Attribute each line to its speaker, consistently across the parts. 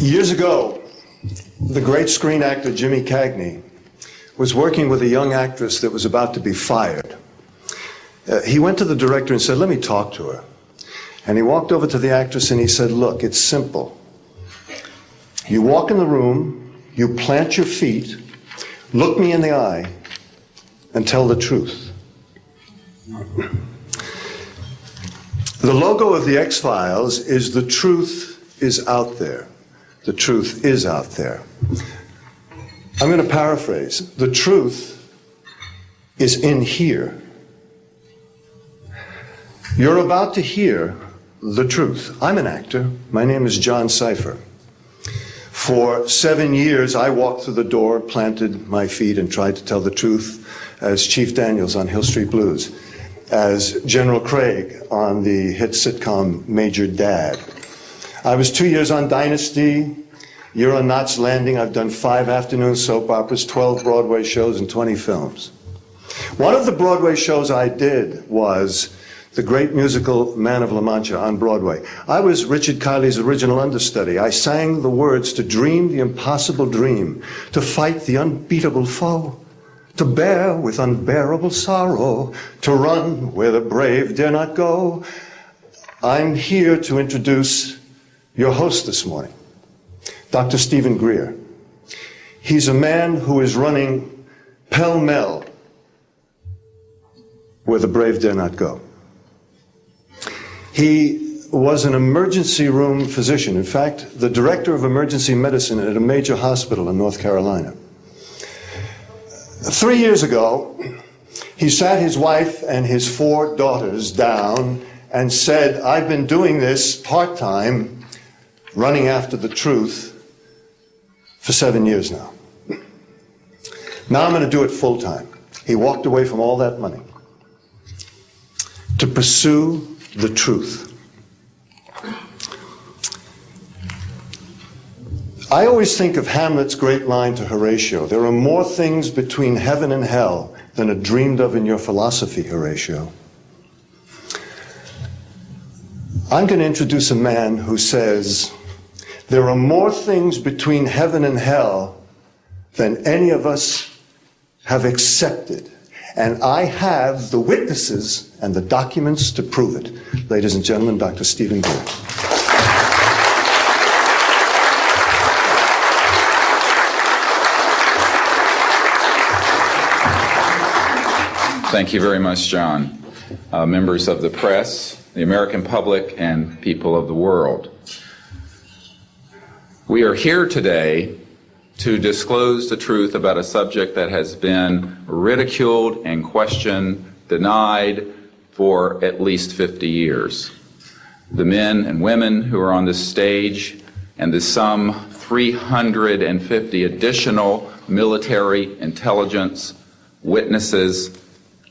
Speaker 1: Years ago, the great screen actor Jimmy Cagney was working with a young actress that was about to be fired. He went to the director and said, "Let me talk to her." And he walked over to the actress and he said, "Look, it's simple. You walk in the room, you plant your feet, look me in the eye, and tell the truth." The logo of the X-Files is "The truth is out there." The truth is out there. I'm going to paraphrase. The truth is in here. You're about to hear the truth. I'm an actor. My name is John Cipher. For 7 years, I walked through the door, planted my feet, and tried to tell the truth as Chief Daniels on Hill Street Blues, as General Craig on the hit sitcom Major Dad. I was 2 years on Dynasty, year on Knots Landing. I've done 5 afternoon soap operas, 12 Broadway shows, and 20 films. One of the Broadway shows I did was the great musical Man of La Mancha on Broadway. I was Richard Kiley's original understudy. I sang the words to dream the impossible dream, to fight the unbeatable foe, to bear with unbearable sorrow, to run where the brave dare not go. I'm here to introduce your host this morning, Dr. Stephen Greer. He's a man who is running pell-mell where the brave dare not go. He was an emergency room physician. In fact, the director of emergency medicine at a major hospital in North Carolina. 3 years ago, he sat his wife and his 4 daughters down and said, "I've been doing this part-time, running after the truth, for 7 years now. Now I'm going to do it full-time." He walked away from all that money to pursue the truth. I always think of Hamlet's great line to Horatio, "There are more things between heaven and hell than are dreamed of in your philosophy, Horatio." I'm going to introduce a man who says, there are more things between heaven and hell than any of us have accepted. And I have the witnesses and the documents to prove it. Ladies and gentlemen, Dr. Stephen Greer.
Speaker 2: Thank you very much, John. Members of the press, the American public, and people of the world. We are here today to disclose the truth about a subject that has been ridiculed and questioned, denied for at least 50 years. The men and women who are on this stage and the some 350 additional military intelligence witnesses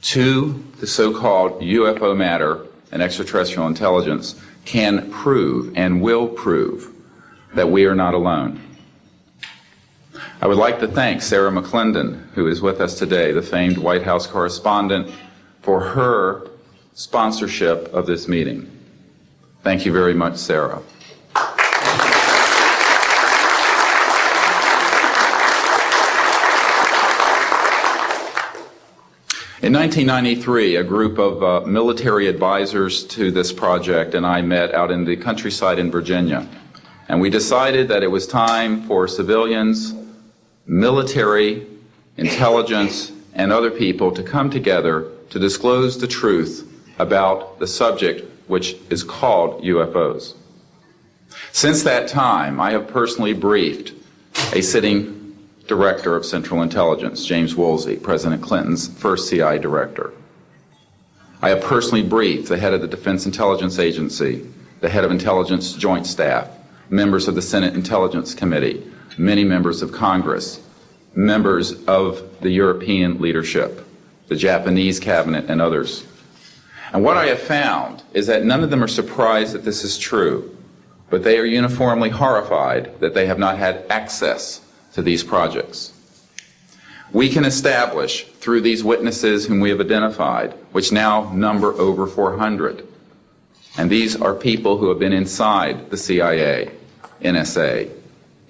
Speaker 2: to the so-called UFO matter and extraterrestrial intelligence can prove and will prove that we are not alone. I would like to thank Sarah McClendon, who is with us today, the famed White House correspondent, for her sponsorship of this meeting. Thank you very much, Sarah. In 1993, a group of military advisors to this project and I met out in the countryside in Virginia, and we decided that it was time for civilians, military, intelligence, and other people to come together to disclose the truth about the subject which is called UFOs. Since that time, I have personally briefed a sitting director of Central Intelligence, James Woolsey, President Clinton's first CIA director. I have personally briefed the head of the Defense Intelligence Agency, the head of Intelligence Joint Staff, members of the Senate Intelligence Committee, many members of Congress, members of the European leadership, the Japanese cabinet, and others. And what I have found is that none of them are surprised that this is true, but they are uniformly horrified that they have not had access to these projects. We can establish through these witnesses whom we have identified, which now number over 400, and these are people who have been inside the CIA, NSA,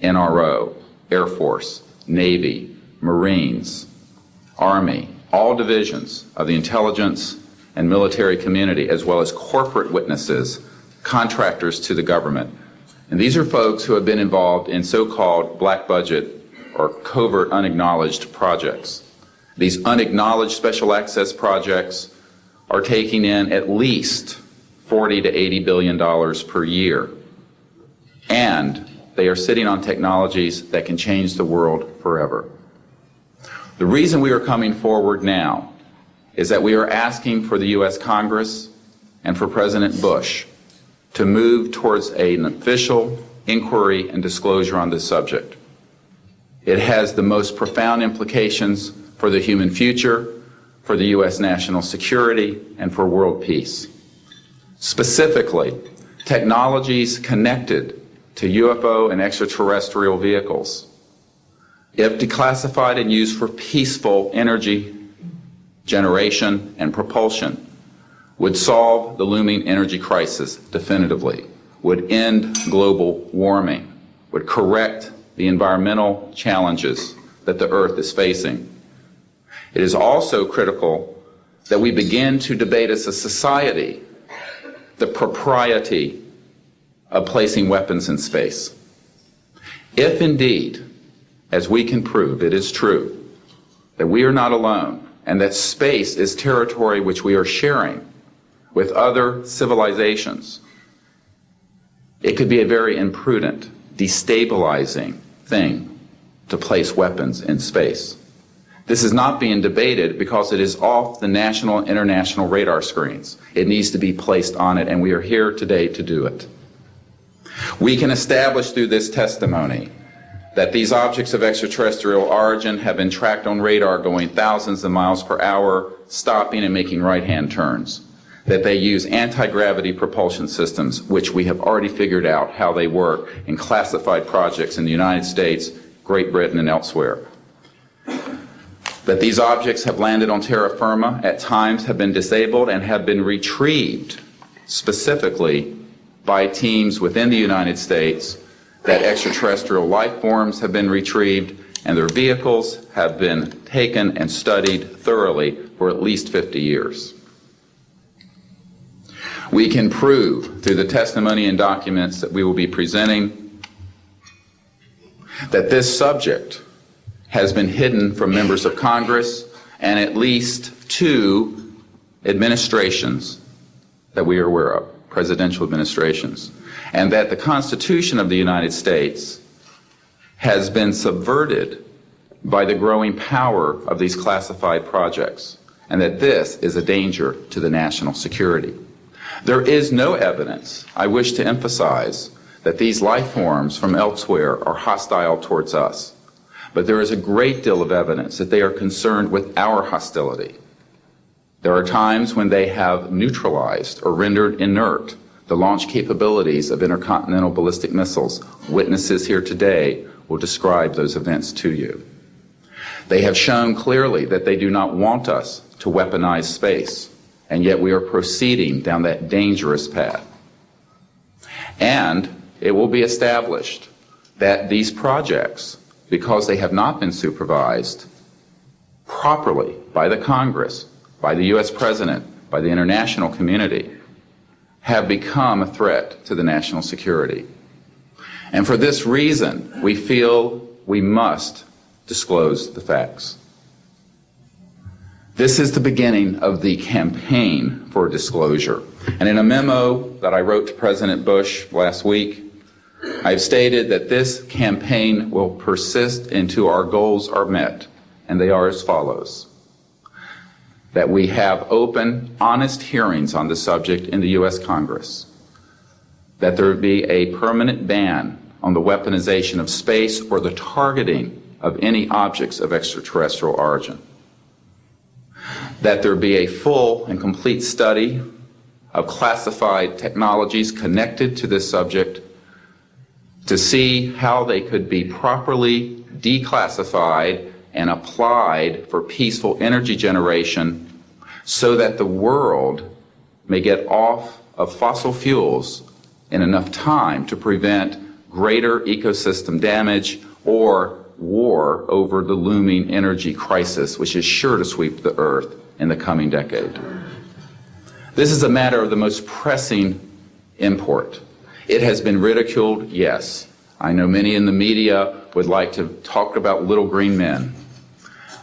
Speaker 2: NRO, Air Force, Navy, Marines, Army, all divisions of the intelligence and military community, as well as corporate witnesses, contractors to the government. And these are folks who have been involved in so-called black budget or covert unacknowledged projects. These unacknowledged special access projects are taking in at least $40 to $80 billion per year. And they are sitting on technologies that can change the world forever. The reason we are coming forward now is that we are asking for the U.S. Congress and for President Bush to move towards an official inquiry and disclosure on this subject. It has the most profound implications for the human future, for the U.S. national security, and for world peace. Specifically, technologies connected to UFO and extraterrestrial vehicles, if declassified and used for peaceful energy generation and propulsion, would solve the looming energy crisis definitively, would end global warming, would correct the environmental challenges that the Earth is facing. It is also critical that we begin to debate as a society the propriety of placing weapons in space. If indeed, as we can prove, it is true that we are not alone and that space is territory which we are sharing with other civilizations, it could be a very imprudent, destabilizing thing to place weapons in space. This is not being debated because it is off the national and international radar screens. It needs to be placed on it, and we are here today to do it. We can establish through this testimony that these objects of extraterrestrial origin have been tracked on radar going thousands of miles per hour, stopping and making right-hand turns, that they use anti-gravity propulsion systems, which we have already figured out how they work in classified projects in the United States, Great Britain, and elsewhere. That these objects have landed on terra firma, at times have been disabled, and have been retrieved specifically by teams within the United States, that extraterrestrial life forms have been retrieved, and their vehicles have been taken and studied thoroughly for at least 50 years. We can prove through the testimony and documents that we will be presenting that this subject has been hidden from members of Congress and at least 2 administrations that we are aware of, presidential administrations, and that the Constitution of the United States has been subverted by the growing power of these classified projects, and that this is a danger to the national security. There is no evidence, I wish to emphasize, that these life forms from elsewhere are hostile towards us. But there is a great deal of evidence that they are concerned with our hostility. There are times when they have neutralized or rendered inert the launch capabilities of intercontinental ballistic missiles. Witnesses here today will describe those events to you. They have shown clearly that they do not want us to weaponize space, and yet we are proceeding down that dangerous path. And it will be established that these projects, because they have not been supervised properly by the Congress, by the U.S. President, by the international community, have become a threat to the national security. And for this reason, we feel we must disclose the facts. This is the beginning of the campaign for disclosure. And in a memo that I wrote to President Bush last week, I've stated that this campaign will persist until our goals are met, and they are as follows. That we have open, honest hearings on the subject in the U.S. Congress. That there be a permanent ban on the weaponization of space or the targeting of any objects of extraterrestrial origin. That there be a full and complete study of classified technologies connected to this subject to see how they could be properly declassified and applied for peaceful energy generation so that the world may get off of fossil fuels in enough time to prevent greater ecosystem damage, or war over the looming energy crisis, which is sure to sweep the Earth in the coming decade. This is a matter of the most pressing import. It has been ridiculed, yes. I know many in the media would like to talk about little green men.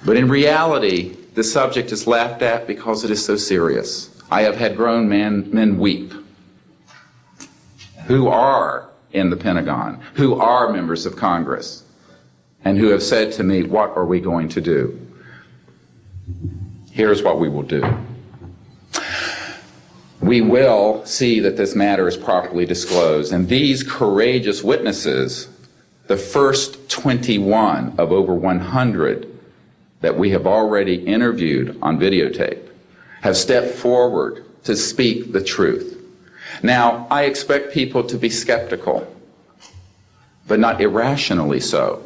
Speaker 2: But in reality, the subject is laughed at because it is so serious. I have had grown men weep who are in the Pentagon, who are members of Congress, and who have said to me, what are we going to do? Here's what we will do. We will see that this matter is properly disclosed, and these courageous witnesses, the first 21 of over 100 that we have already interviewed on videotape, have stepped forward to speak the truth. Now, I expect people to be skeptical, but not irrationally so,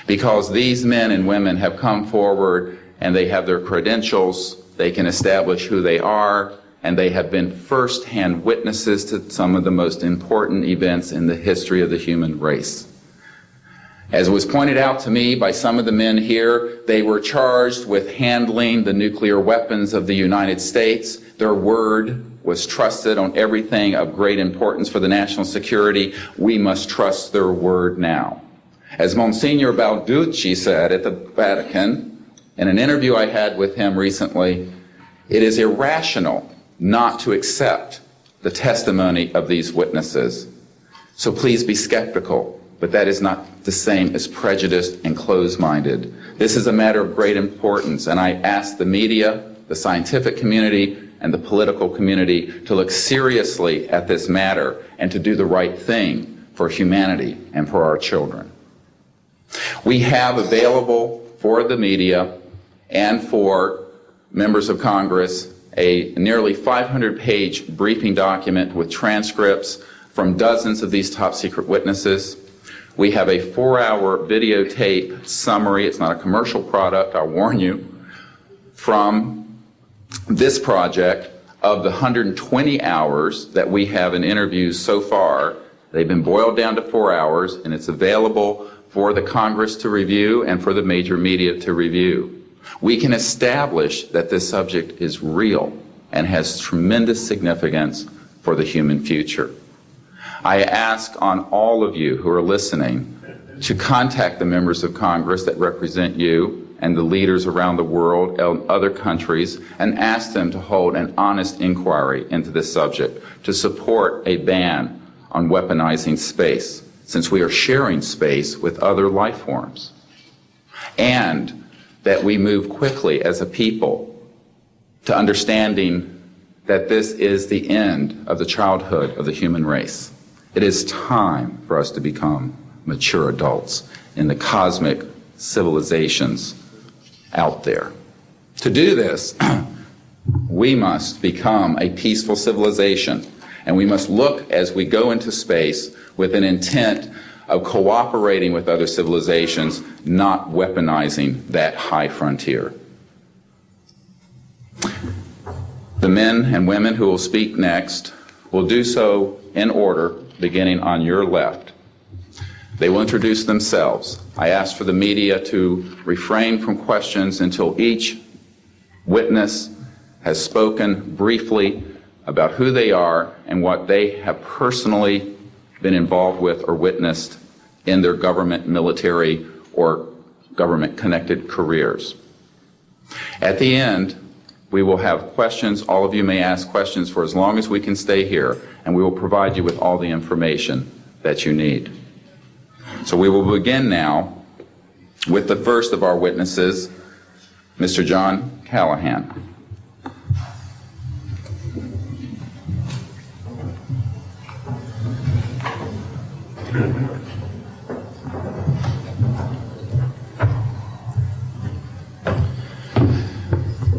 Speaker 2: because these men and women have come forward and they have their credentials, they can establish who they are, and they have been first-hand witnesses to some of the most important events in the history of the human race. As was pointed out to me by some of the men here, they were charged with handling the nuclear weapons of the United States. Their word was trusted on everything of great importance for the national security. We must trust their word now. As Monsignor Balducci said at the Vatican, in an interview I had with him recently, it is irrational not to accept the testimony of these witnesses. So please be skeptical, but that is not the same as prejudiced and closed-minded. This is a matter of great importance, and I ask the media, the scientific community, and the political community to look seriously at this matter and to do the right thing for humanity and for our children. We have available for the media and for members of Congress a nearly 500-page briefing document with transcripts from dozens of these top-secret witnesses. We have a 4-hour videotape summary. It's not a commercial product, I'll warn you, from this project of the 120 hours that we have in interviews so far. They've been boiled down to 4 hours, and it's available for the Congress to review and for the major media to review. We can establish that this subject is real and has tremendous significance for the human future. I ask on all of you who are listening to contact the members of Congress that represent you and the leaders around the world and other countries and ask them to hold an honest inquiry into this subject, to support a ban on weaponizing space, since we are sharing space with other life forms, and that we move quickly as a people to understanding that this is the end of the childhood of the human race. It is time for us to become mature adults in the cosmic civilizations out there. To do this, we must become a peaceful civilization, and we must look as we go into space with an intent of cooperating with other civilizations, not weaponizing that high frontier. The men and women who will speak next will do so in order, beginning on your left. They will introduce themselves. I ask for the media to refrain from questions until each witness has spoken briefly about who they are and what they have personally been involved with or witnessed in their government, military, or government-connected careers. At the end, we will have questions. All of you may ask questions for as long as we can stay here, and we will provide you with all the information that you need. So we will begin now with the first of our witnesses, Mr. John Callahan.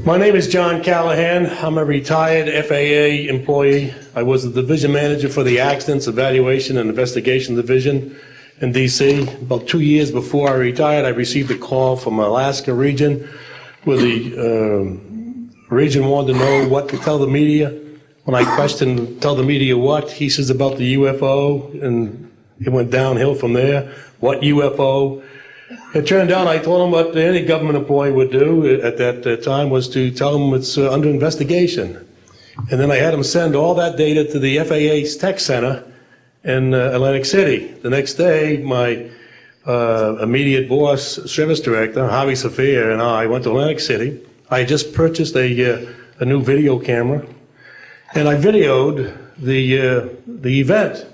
Speaker 3: My name is John Callahan. I'm a retired FAA employee. I was the division manager for the Accidents Evaluation and Investigation Division in D.C. About 2 years before I retired, I received a call from Alaska region where the region wanted to know what to tell the media. When I questioned, tell the media what, he says about the UFO and It went downhill from there. What UFO? It turned out I told him what any government employee would do at that time was to tell them it's under investigation. And then I had him send all that data to the FAA's tech center in Atlantic City. The next day, my immediate boss, service director, Javi Safir, and I went to Atlantic City. I had just purchased a new video camera, and I videoed the event.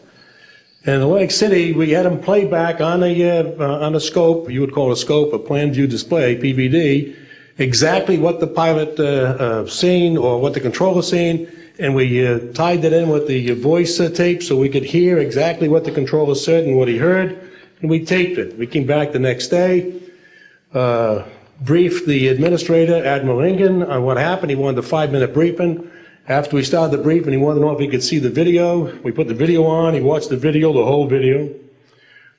Speaker 3: And in Atlantic City, we had him play back on a scope, you would call it a scope, a plan view display, PVD, exactly what the pilot seen or what the controller seen, and we tied that in with the voice tape so we could hear exactly what the controller said and what he heard, and we taped it. We came back the next day, briefed the administrator, Admiral Ingen, on what happened. He wanted a 5-minute briefing. After we started the briefing, he wanted to know if he could see the video. We put the video on. He watched the video, the whole video.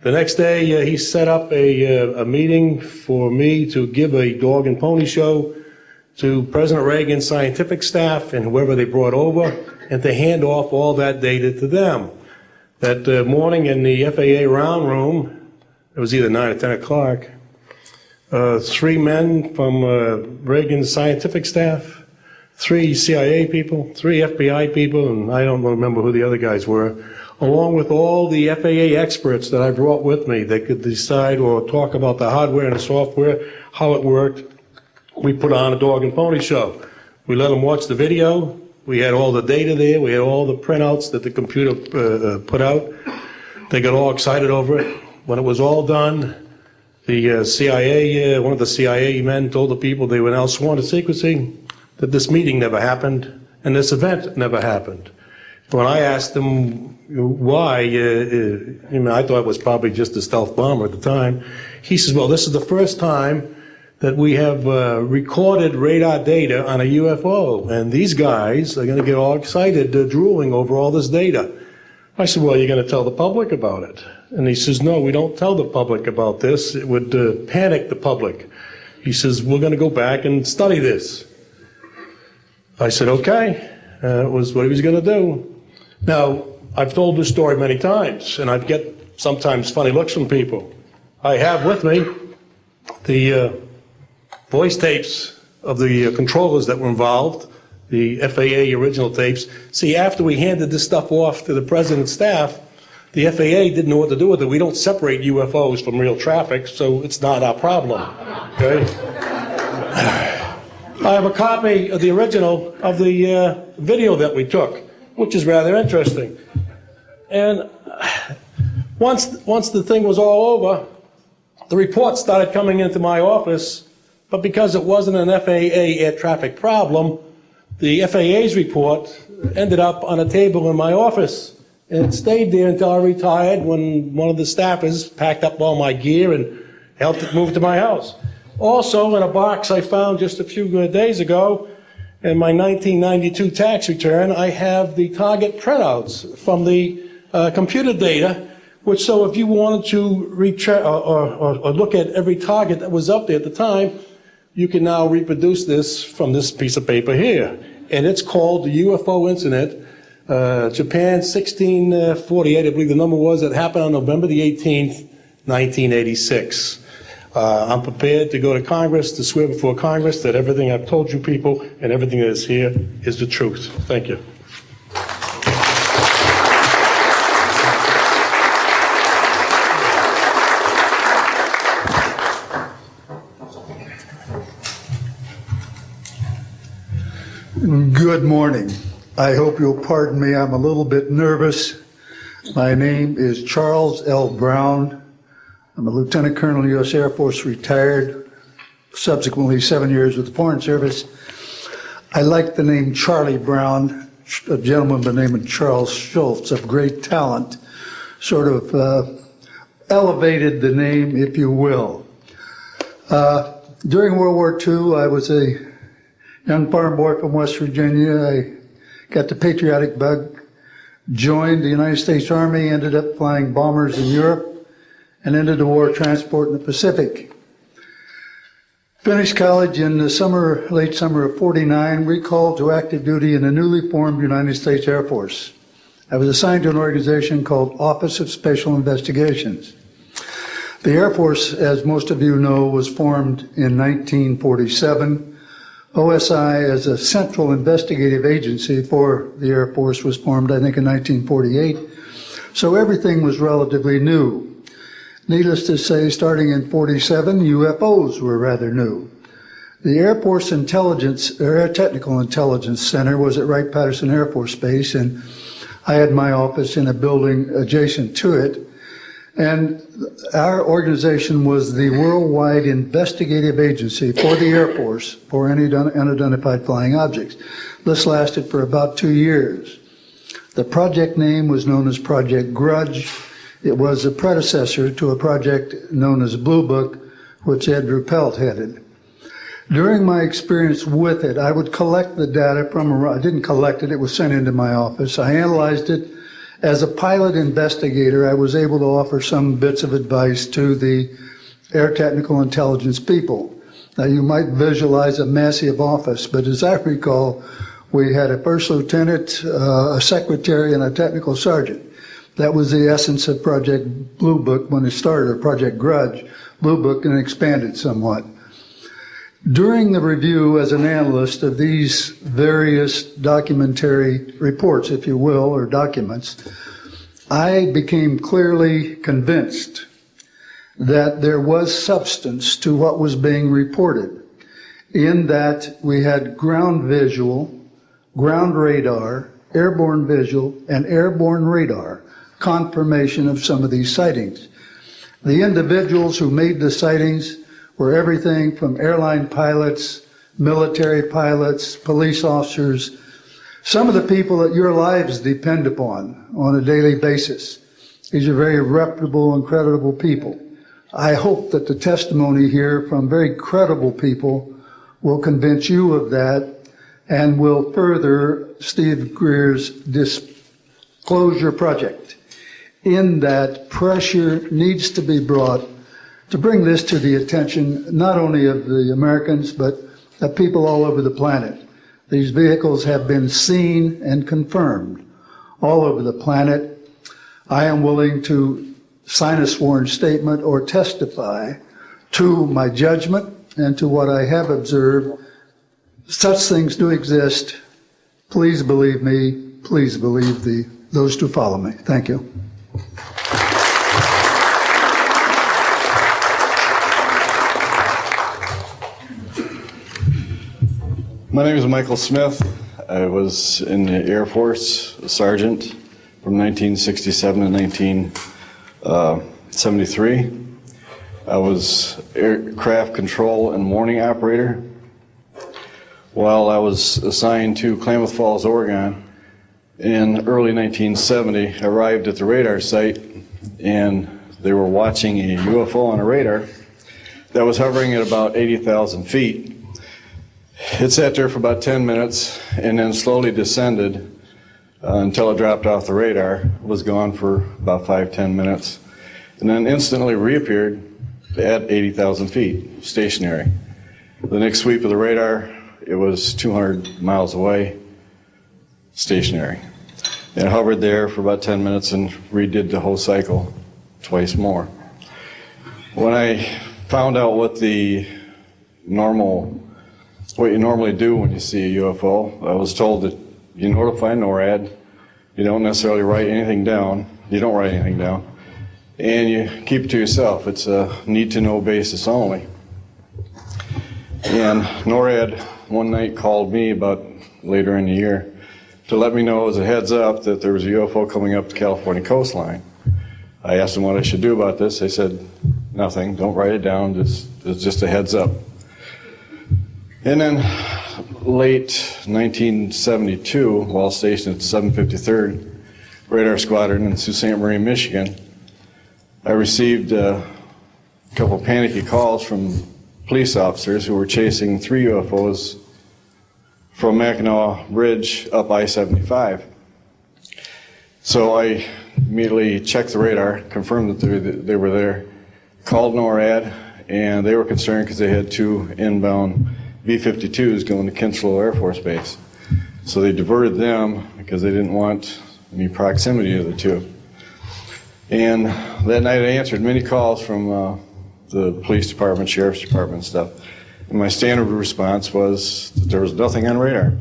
Speaker 3: The next day, he set up a meeting for me to give a dog and pony show to President Reagan's scientific staff and whoever they brought over, and to hand off all that data to them. That morning in the FAA round room, it was either 9 or 10 o'clock, 3 men from Reagan's scientific staff, 3 CIA people, 3 FBI people, and I don't remember who the other guys were, along with all the FAA experts that I brought with me that could decide or talk about the hardware and the software, how it worked. We put on a dog and pony show. We let them watch the video. We had all the data there. We had all the printouts that the computer put out. They got all excited over it. When it was all done, the CIA, one of the CIA men told the people they were now sworn to secrecy, that this meeting never happened and this event never happened. When I asked him why, I thought it was probably just a stealth bomber at the time. He says, well, this is the first time that we have recorded radar data on a UFO, and these guys are going to get all excited, drooling over all this data. I said, well, you're going to tell the public about it? And he says, no, we don't tell the public about this. It would panic the public. He says, we're going to go back and study this. I said, okay. It was what he was going to do. Now, I've told this story many times, and I get sometimes funny looks from people. I have with me the voice tapes of the controllers that were involved, the FAA original tapes. See, after we handed this stuff off to the president's staff, the FAA didn't know what to do with it. We don't separate UFOs from real traffic, so it's not our problem, okay? I have a copy of the original of the video that we took, which is rather interesting. And once the thing was all over, the reports started coming into my office, but because it wasn't an FAA air traffic problem, the FAA's report ended up on a table in my office. And it stayed there until I retired, when one of the staffers packed up all my gear and helped it move to my house. Also, in a box I found just a few days ago, in my 1992 tax return, I have the target printouts from the computer data, which, so if you wanted to or look at every target that was up there at the time, you can now reproduce this from this piece of paper here. And it's called the UFO incident, Japan 1648, I believe the number was, that happened on November the 18th, 1986. I'm prepared to go to Congress, to swear before Congress that everything I've told you people and everything that is here is the truth. Thank you.
Speaker 4: Good morning. I hope you'll pardon me. I'm a little bit nervous. My name is Charles L. Brown. I'm a Lieutenant Colonel, U.S. Air Force, retired, subsequently 7 years with the Foreign Service. I like the name Charlie Brown. A gentleman by the name of Charles Schultz, of great talent, sort of elevated the name, if you will. During World War II, I was a young farm boy from West Virginia. I got the patriotic bug, joined the United States Army, ended up flying bombers in Europe, and ended the war transport in the Pacific. Finished college in the late summer of '49, recalled to active duty in the newly formed United States Air Force. I was assigned to an organization called Office of Special Investigations. The Air Force, as most of you know, was formed in 1947. OSI, as a central investigative agency for the Air Force, was formed, I think, in 1948. So everything was relatively new. Needless to say, starting in 47, UFOs were rather new. The Air Force Intelligence, or Air Technical Intelligence Center was at Wright-Patterson Air Force Base, and I had my office in a building adjacent to it. And our organization was the worldwide investigative agency for the Air Force for any unidentified flying objects. This lasted for about 2 years. The project name was known as Project Grudge. It was a predecessor to a project known as Blue Book, which Ed Ruppelt headed. During my experience with it, I would collect the data from, I didn't collect it, it was sent into my office. I analyzed it. As a pilot investigator, I was able to offer some bits of advice to the Air Technical Intelligence people. Now, you might visualize a massive office, but as I recall, we had a first lieutenant, a secretary, and a technical sergeant. That was the essence of Project Blue Book when it started, or Project Grudge, Blue Book, and expanded somewhat. During the review as an analyst of these various documentary reports, if you will, or documents, I became clearly convinced that there was substance to what was being reported, in that we had ground visual, ground radar, airborne visual, and airborne radar confirmation of some of these sightings. The individuals who made the sightings were everything from airline pilots, military pilots, police officers, some of the people that your lives depend upon on a daily basis. These are very reputable and credible people. I hope that the testimony here from very credible people will convince you of that and will further Steve Greer's disclosure project, in that pressure needs to be brought to bring this to the attention not only of the Americans, but of people all over the planet. These vehicles have been seen and confirmed all over the planet. I am willing to sign a sworn statement or testify to my judgment and to what I have observed. Such things do exist. Please believe me. Please believe those who follow me. Thank you.
Speaker 5: My name is Michael Smith. I was in the Air Force, a sergeant from 1967 to 1973. I was aircraft control and warning operator. While I was assigned to Klamath Falls, Oregon, in early 1970, I arrived at the radar site, and they were watching a UFO on a radar that was hovering at about 80,000 feet. It sat there for about 10 minutes and then slowly descended until it dropped off the radar. It was gone for about 5-10 minutes, and then instantly reappeared at 80,000 feet, stationary. The next sweep of the radar, it was 200 miles away, stationary. It hovered there for about 10 minutes and redid the whole cycle twice more. When I found out what you normally do when you see a UFO, I was told that you notify NORAD, you don't necessarily write anything down, you don't write anything down, and you keep it to yourself. It's a need-to-know basis only. And NORAD one night called me about later in the year to let me know as a heads up that there was a UFO coming up the California coastline. I asked them what I should do about this. They said, nothing, don't write it down, it's just a heads up. And then late 1972, while stationed at the 753rd Radar Squadron in Sault Ste. Marie, Michigan, I received a couple panicky calls from police officers who were chasing 3 UFOs from Mackinac Bridge up I-75. So I immediately checked the radar, confirmed that they were there, called NORAD, and they were concerned because they had 2 inbound B-52s going to Kinslow Air Force Base. So they diverted them because they didn't want any proximity of the two. And that night I answered many calls from the police department, sheriff's department and stuff. And my standard response was that there was nothing on radar.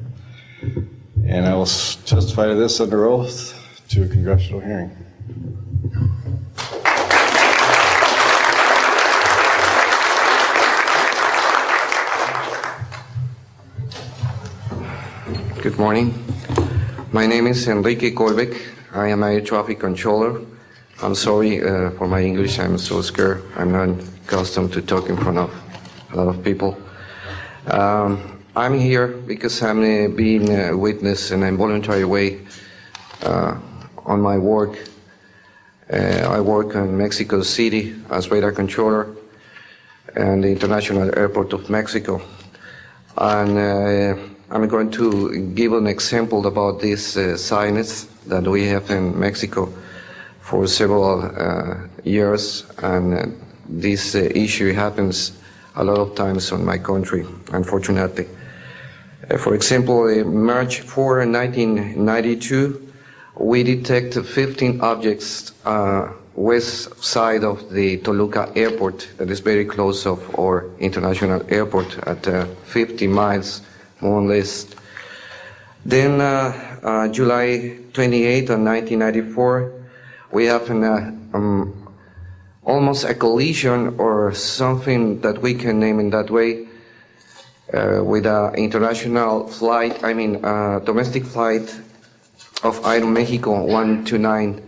Speaker 5: And I will testify to this under oath to a congressional hearing.
Speaker 6: Good morning. My name is Enrique Colbeck. I am a traffic controller. I'm sorry for my English. I'm so scared. I'm not accustomed to talk in front of a lot of people. I'm here because I'm being a witness in a voluntary way on my work. I work in Mexico City as radar controller and the International Airport of Mexico. And I'm going to give an example about this science that we have in Mexico for several years, and this issue happens a lot of times in my country, unfortunately. For example, March 4, 1992, we detected 15 objects west side of the Toluca airport, that is very close of our international airport at 50 miles, more or less. Then July 28 of 1994, we have an, almost a collision or something that we can name in that way with an international flight, domestic flight of Aeromexico 129,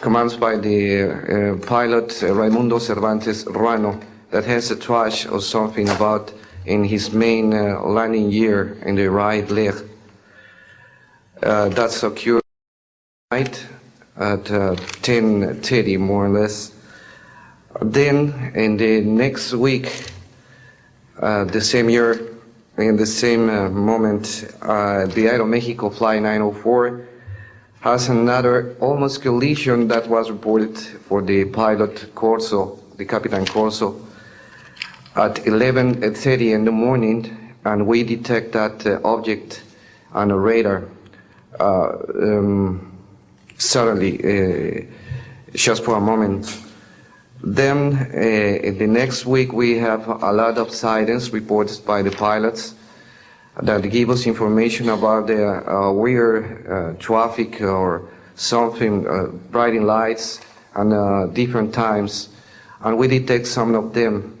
Speaker 6: commanded by the pilot Raimundo Cervantes Ruano, that has a trash or something about in his main landing gear in the right leg. That's occurred tonight at 10:30 more or less. Then in the next week, the same year, in the same moment, the Aeromexico Flight 904 has another almost collision that was reported for the pilot Corso, the Capitan Corso, at 11:30 in the morning, and we detect that object on a radar suddenly, just for a moment. Then in the next week we have a lot of sightings reported by the pilots that give us information about the weird traffic or something, brighting lights and different times, and we detect some of them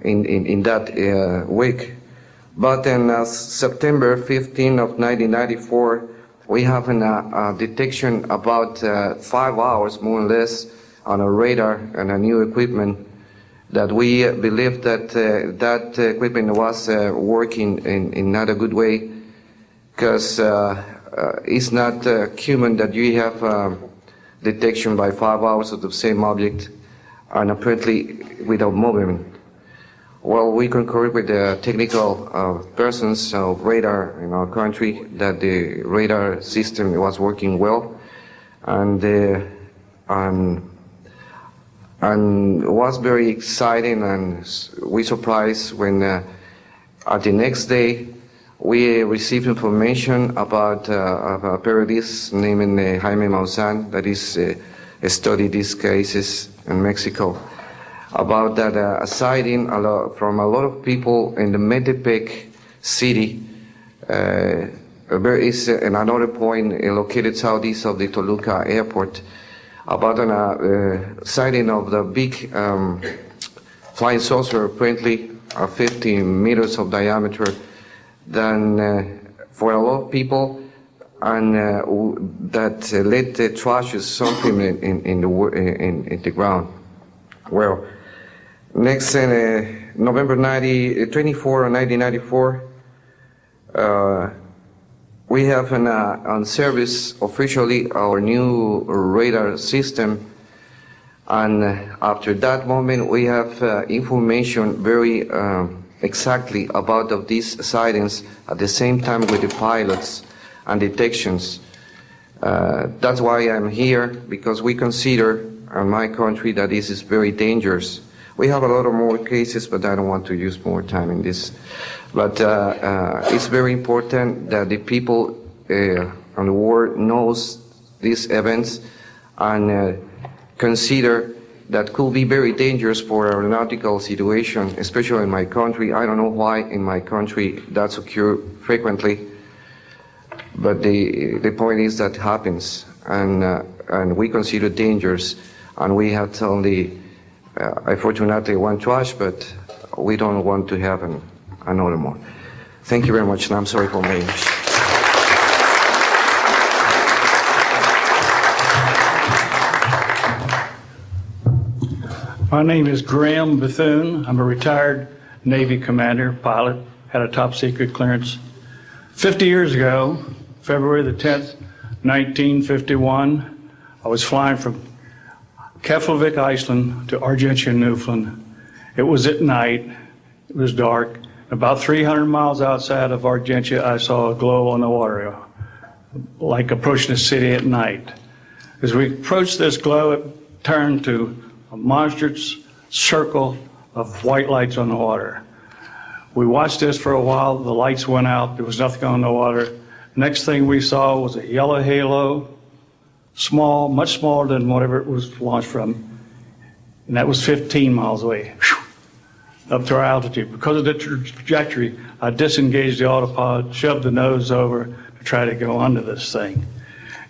Speaker 6: in that week. But in September 15 of 1994, we have a detection about 5 hours, more or less, on a radar and a new equipment that we believe that that equipment was working in not a good way, because it's not human that you have detection by 5 hours of the same object and apparently without movement. Well, we concur with the technical persons of radar in our country that the radar system was working well, and was very exciting, and we surprised when at the next day we received information about a periodist named Jaime Maussan that is studied these cases in Mexico, about that a sighting from a lot of people in the Metepec city. There is another point located southeast of the Toluca airport, about a sighting of the big flying saucer, apparently 50 meters of diameter, then for a lot of people, and that led the trashes something in the ground. Well, next November 24, 1994, we have on service officially our new radar system, and after that moment we have information very exactly about of these sightings at the same time with the pilots and detections. That's why I'm here, because we consider in my country that this is very dangerous. We have a lot of more cases, but I don't want to use more time in this. But it's very important that the people the world knows these events and consider that could be very dangerous for aeronautical situation, especially in my country. I don't know why in my country that's occur frequently, but the point is that happens, and we consider dangerous, and we had only, unfortunately, one trash, but we don't want to have another more. Thank you very much, and I'm sorry for my English.
Speaker 7: My name is Graham Bethune. I'm a retired Navy commander, pilot, had a top secret clearance. 50 years ago, February the 10th, 1951, I was flying from Keflavik, Iceland to Argentia, Newfoundland. It was at night, it was dark. About 300 miles outside of Argentia, I saw a glow on the water, like approaching a city at night. As we approached this glow, it turned to a monstrous circle of white lights on the water. We watched this for a while. The lights went out. There was nothing on the water. Next thing we saw was a yellow halo, small, much smaller than whatever it was launched from, and that was 15 miles away, up to our altitude. Because of the trajectory, I disengaged the autopilot, shoved the nose over to try to go under this thing.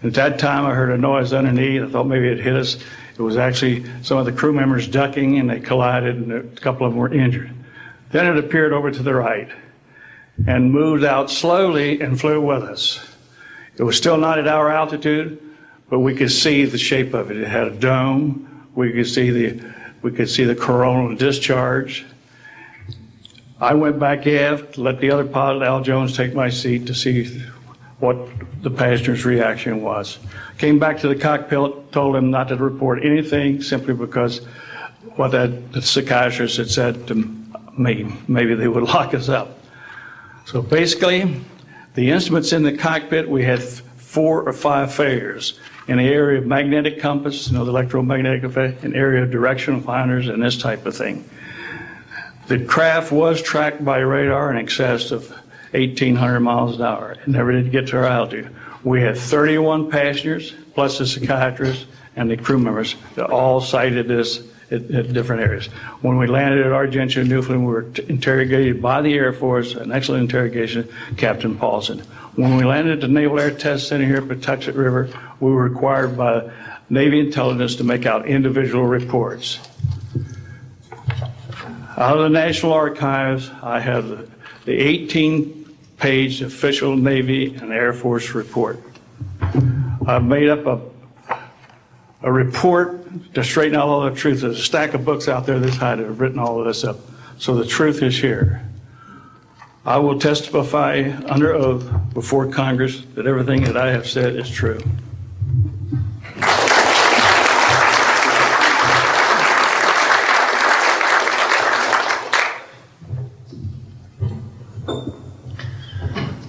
Speaker 7: And at that time, I heard a noise underneath. I thought maybe it hit us. It was actually some of the crew members ducking, and they collided, and a couple of them were injured. Then it appeared over to the right and moved out slowly and flew with us. It was still not at our altitude, but we could see the shape of it. It had a dome. We could see the coronal discharge. I went back aft, let the other pilot, Al Jones, take my seat to see what the passenger's reaction was. Came back to the cockpit, told him not to report anything simply because what the psychiatrist had said to me, maybe they would lock us up. So basically, the instruments in the cockpit, we had 4 or 5 failures. In the area of magnetic compass, the electromagnetic effect, an area of directional finders, and this type of thing. The craft was tracked by radar in excess of 1,800 miles an hour. It never did get to our altitude. We had 31 passengers, plus the psychiatrist and the crew members that all cited this at different areas. When we landed at Argentia, Newfoundland, we were interrogated by the Air Force, an excellent interrogation, Captain Paulson. When we landed at the Naval Air Test Center here at Patuxent River, we were required by Navy intelligence to make out individual reports. Out of the National Archives, I have the 18-page official Navy and Air Force report. I've made up a report to straighten out all the truth. There's a stack of books out there this high that have written all of this up. So the truth is here. I will testify under oath before Congress that everything that I have said is true.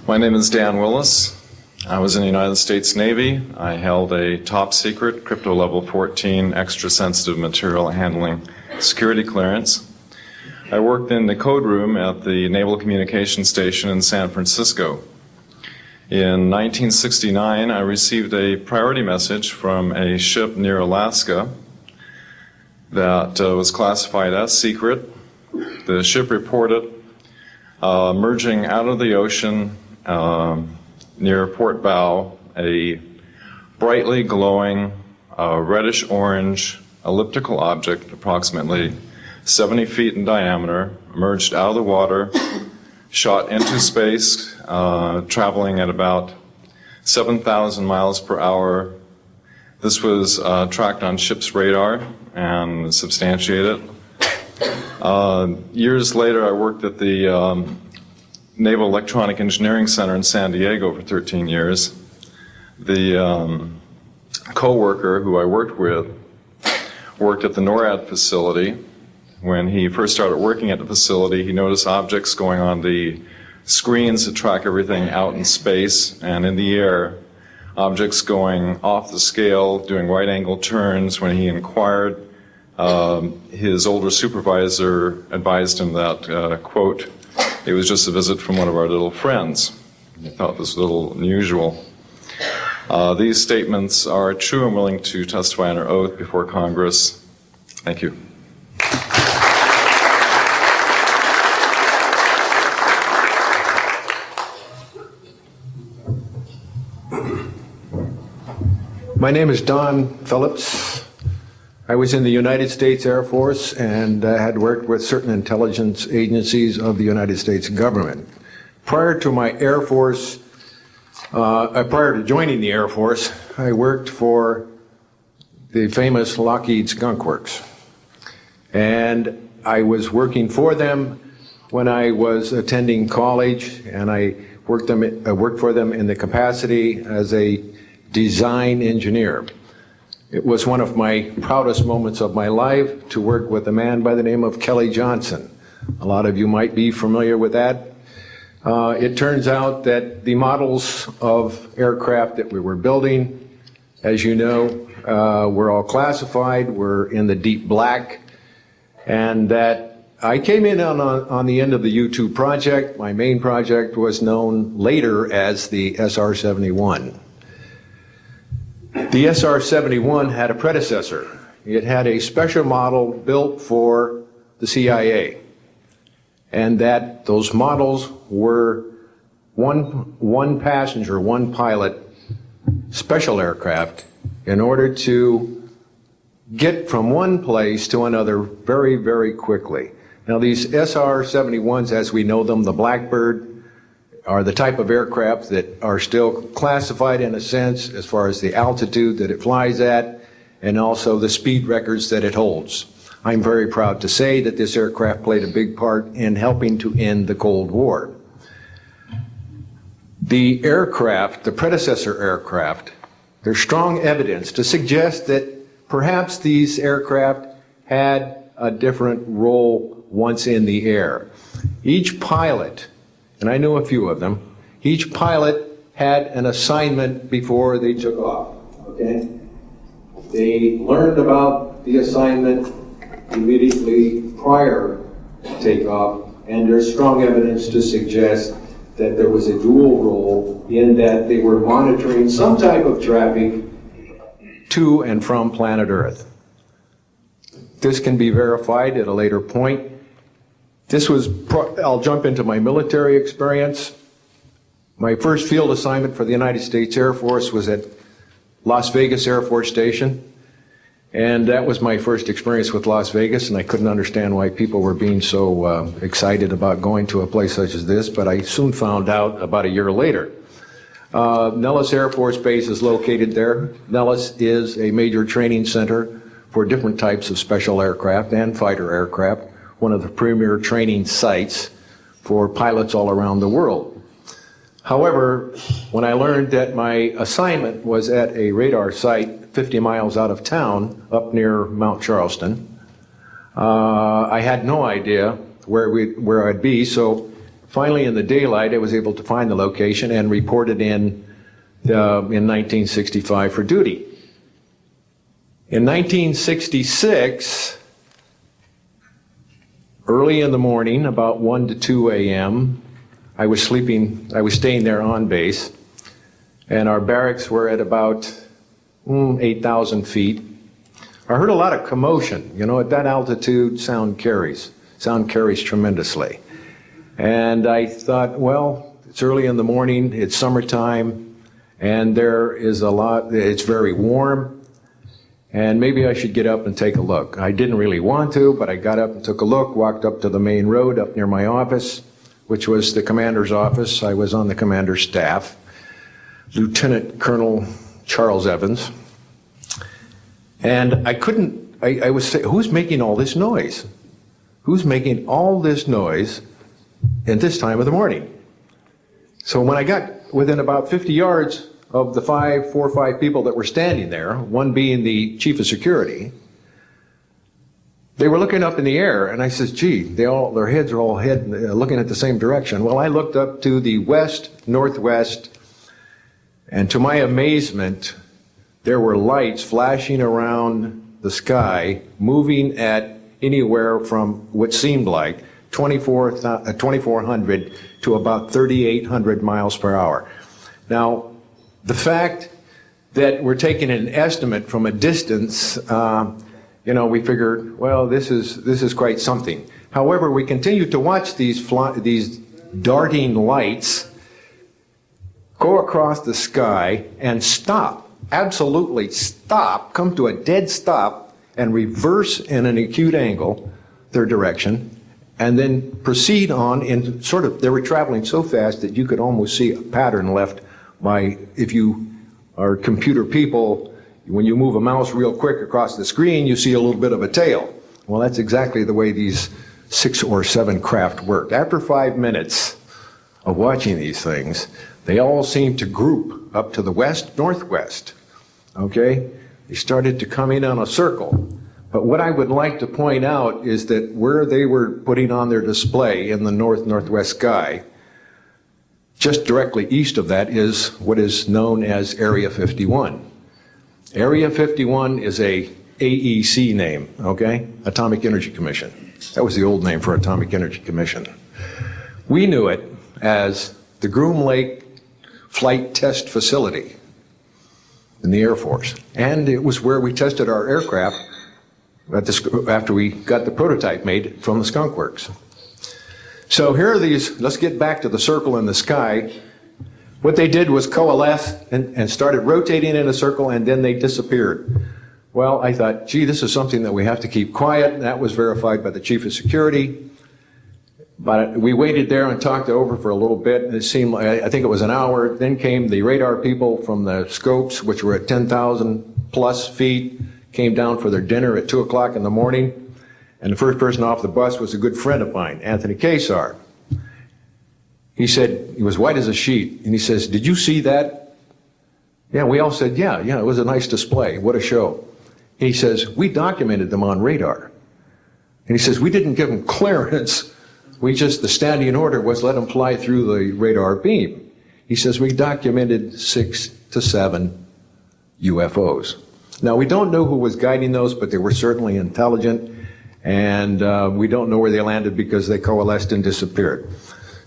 Speaker 8: My name is Dan Willis. I was in the United States Navy. I held a top secret crypto level 14 extra sensitive material handling security clearance. I worked in the code room at the Naval Communications Station in San Francisco. In 1969, I received a priority message from a ship near Alaska that was classified as secret. The ship reported emerging out of the ocean near port bow, a brightly glowing reddish-orange elliptical object, approximately 70 feet in diameter, emerged out of the water, shot into space, traveling at about 7,000 miles per hour. This was tracked on ship's radar and substantiated. Years later, I worked at the Naval Electronic Engineering Center in San Diego for 13 years. The co-worker who I worked with worked at the NORAD facility. When he first started working at the facility, he noticed objects going on the screens that track everything out in space and in the air, objects going off the scale, doing right-angle turns. When he inquired, his older supervisor advised him that, quote, it was just a visit from one of our little friends. He thought this was a little unusual. These statements are true and willing to testify under oath before Congress. Thank you.
Speaker 9: My name is Don Phillips. I was in the United States Air Force and had worked with certain intelligence agencies of the United States government. Prior to my Air Force, prior to joining the Air Force, I worked for the famous Lockheed Skunk Works. And I was working for them when I was attending college, and I worked for them in the capacity as a design engineer. It was one of my proudest moments of my life to work with a man by the name of Kelly Johnson. A lot of you might be familiar with that. It turns out that the models of aircraft that we were building, as you know, were all classified, were in the deep black, and that I came in on the end of the U-2 project. My main project was known later as the SR-71. The SR-71 had a predecessor. It had a special model built for the CIA, and that those models were one passenger, one pilot special aircraft in order to get from one place to another very, very quickly. Now these SR-71s, as we know them, the Blackbird, are the type of aircraft that are still classified in a sense as far as the altitude that it flies at and also the speed records that it holds. I'm very proud to say that this aircraft played a big part in helping to end the Cold War. The aircraft, the predecessor aircraft, there's strong evidence to suggest that perhaps these aircraft had a different role once in the air. Each pilot, and I know a few of them, each pilot had an assignment before they took off, okay? They learned about the assignment immediately prior to takeoff, and there's strong evidence to suggest that there was a dual role in that they were monitoring some type of traffic to and from planet Earth. This can be verified at a later point. I'll jump into my military experience. My first field assignment for the United States Air Force was at Las Vegas Air Force Station. And that was my first experience with Las Vegas, and I couldn't understand why people were being so excited about going to a place such as this, but I soon found out about a year later. Nellis Air Force Base is located there. Nellis is a major training center for different types of special aircraft and fighter aircraft, one of the premier training sites for pilots all around the world. However, when I learned that my assignment was at a radar site 50 miles out of town, up near Mount Charleston, I had no idea where I'd be, so finally in the daylight I was able to find the location and reported in 1965 for duty. In 1966, early in the morning, about 1 to 2 a.m., I was staying there on base, and our barracks were at about 8,000 feet. I heard a lot of commotion. You know, at that altitude, sound carries tremendously. And I thought, well, it's early in the morning, it's summertime, and it's very warm, and maybe I should get up and take a look. I didn't really want to, but I got up and took a look, walked up to the main road up near my office, which was the commander's office. I was on the commander's staff, Lieutenant Colonel Charles Evans. And I was saying, who's making all this noise? Who's making all this noise at this time of the morning? So when I got within about 50 yards of the 4 or 5 people that were standing there, one being the chief of security, they were looking up in the air, and I said, gee, their heads are all looking at the same direction. Well, I looked up to the west, northwest, and to my amazement, there were lights flashing around the sky, moving at anywhere from what seemed like 2,400 to about 3,800 miles per hour. Now, the fact that we're taking an estimate from a distance, we figured, well, this is quite something. However, we continued to watch these darting lights go across the sky and stop, absolutely stop, come to a dead stop, and reverse in an acute angle their direction, and then proceed on in they were traveling so fast that you could almost see a pattern left by, if you are computer people, when you move a mouse real quick across the screen, you see a little bit of a tail. Well, that's exactly the way these 6 or 7 craft worked. After 5 minutes of watching these things, they all seemed to group up to the west-northwest, okay? They started to come in on a circle. But what I would like to point out is that where they were putting on their display in the north-northwest sky, just directly east of that is what is known as Area 51. Area 51 is a AEC name, okay? Atomic Energy Commission. That was the old name for Atomic Energy Commission. We knew it as the Groom Lake Flight Test Facility in the Air Force. And it was where we tested our aircraft after we got the prototype made from the Skunk Works. So here are these, let's get back to the circle in the sky. What they did was coalesce and started rotating in a circle, and then they disappeared. Well, I thought, gee, this is something that we have to keep quiet, and that was verified by the Chief of Security. But we waited there and talked it over for a little bit, and it seemed like, I think it was an hour. Then came the radar people from the scopes, which were at 10,000 plus feet, came down for their dinner at 2 o'clock in the morning. And the first person off the bus was a good friend of mine, Anthony Kesar. He said, he was white as a sheet, and he says, did you see that? Yeah, we all said, yeah, it was a nice display. What a show. He says, we documented them on radar. And he says, we didn't give them clearance. The standing order was let them fly through the radar beam. He says, we documented 6 to 7 UFOs. Now, we don't know who was guiding those, but they were certainly intelligent. And we don't know where they landed because they coalesced and disappeared.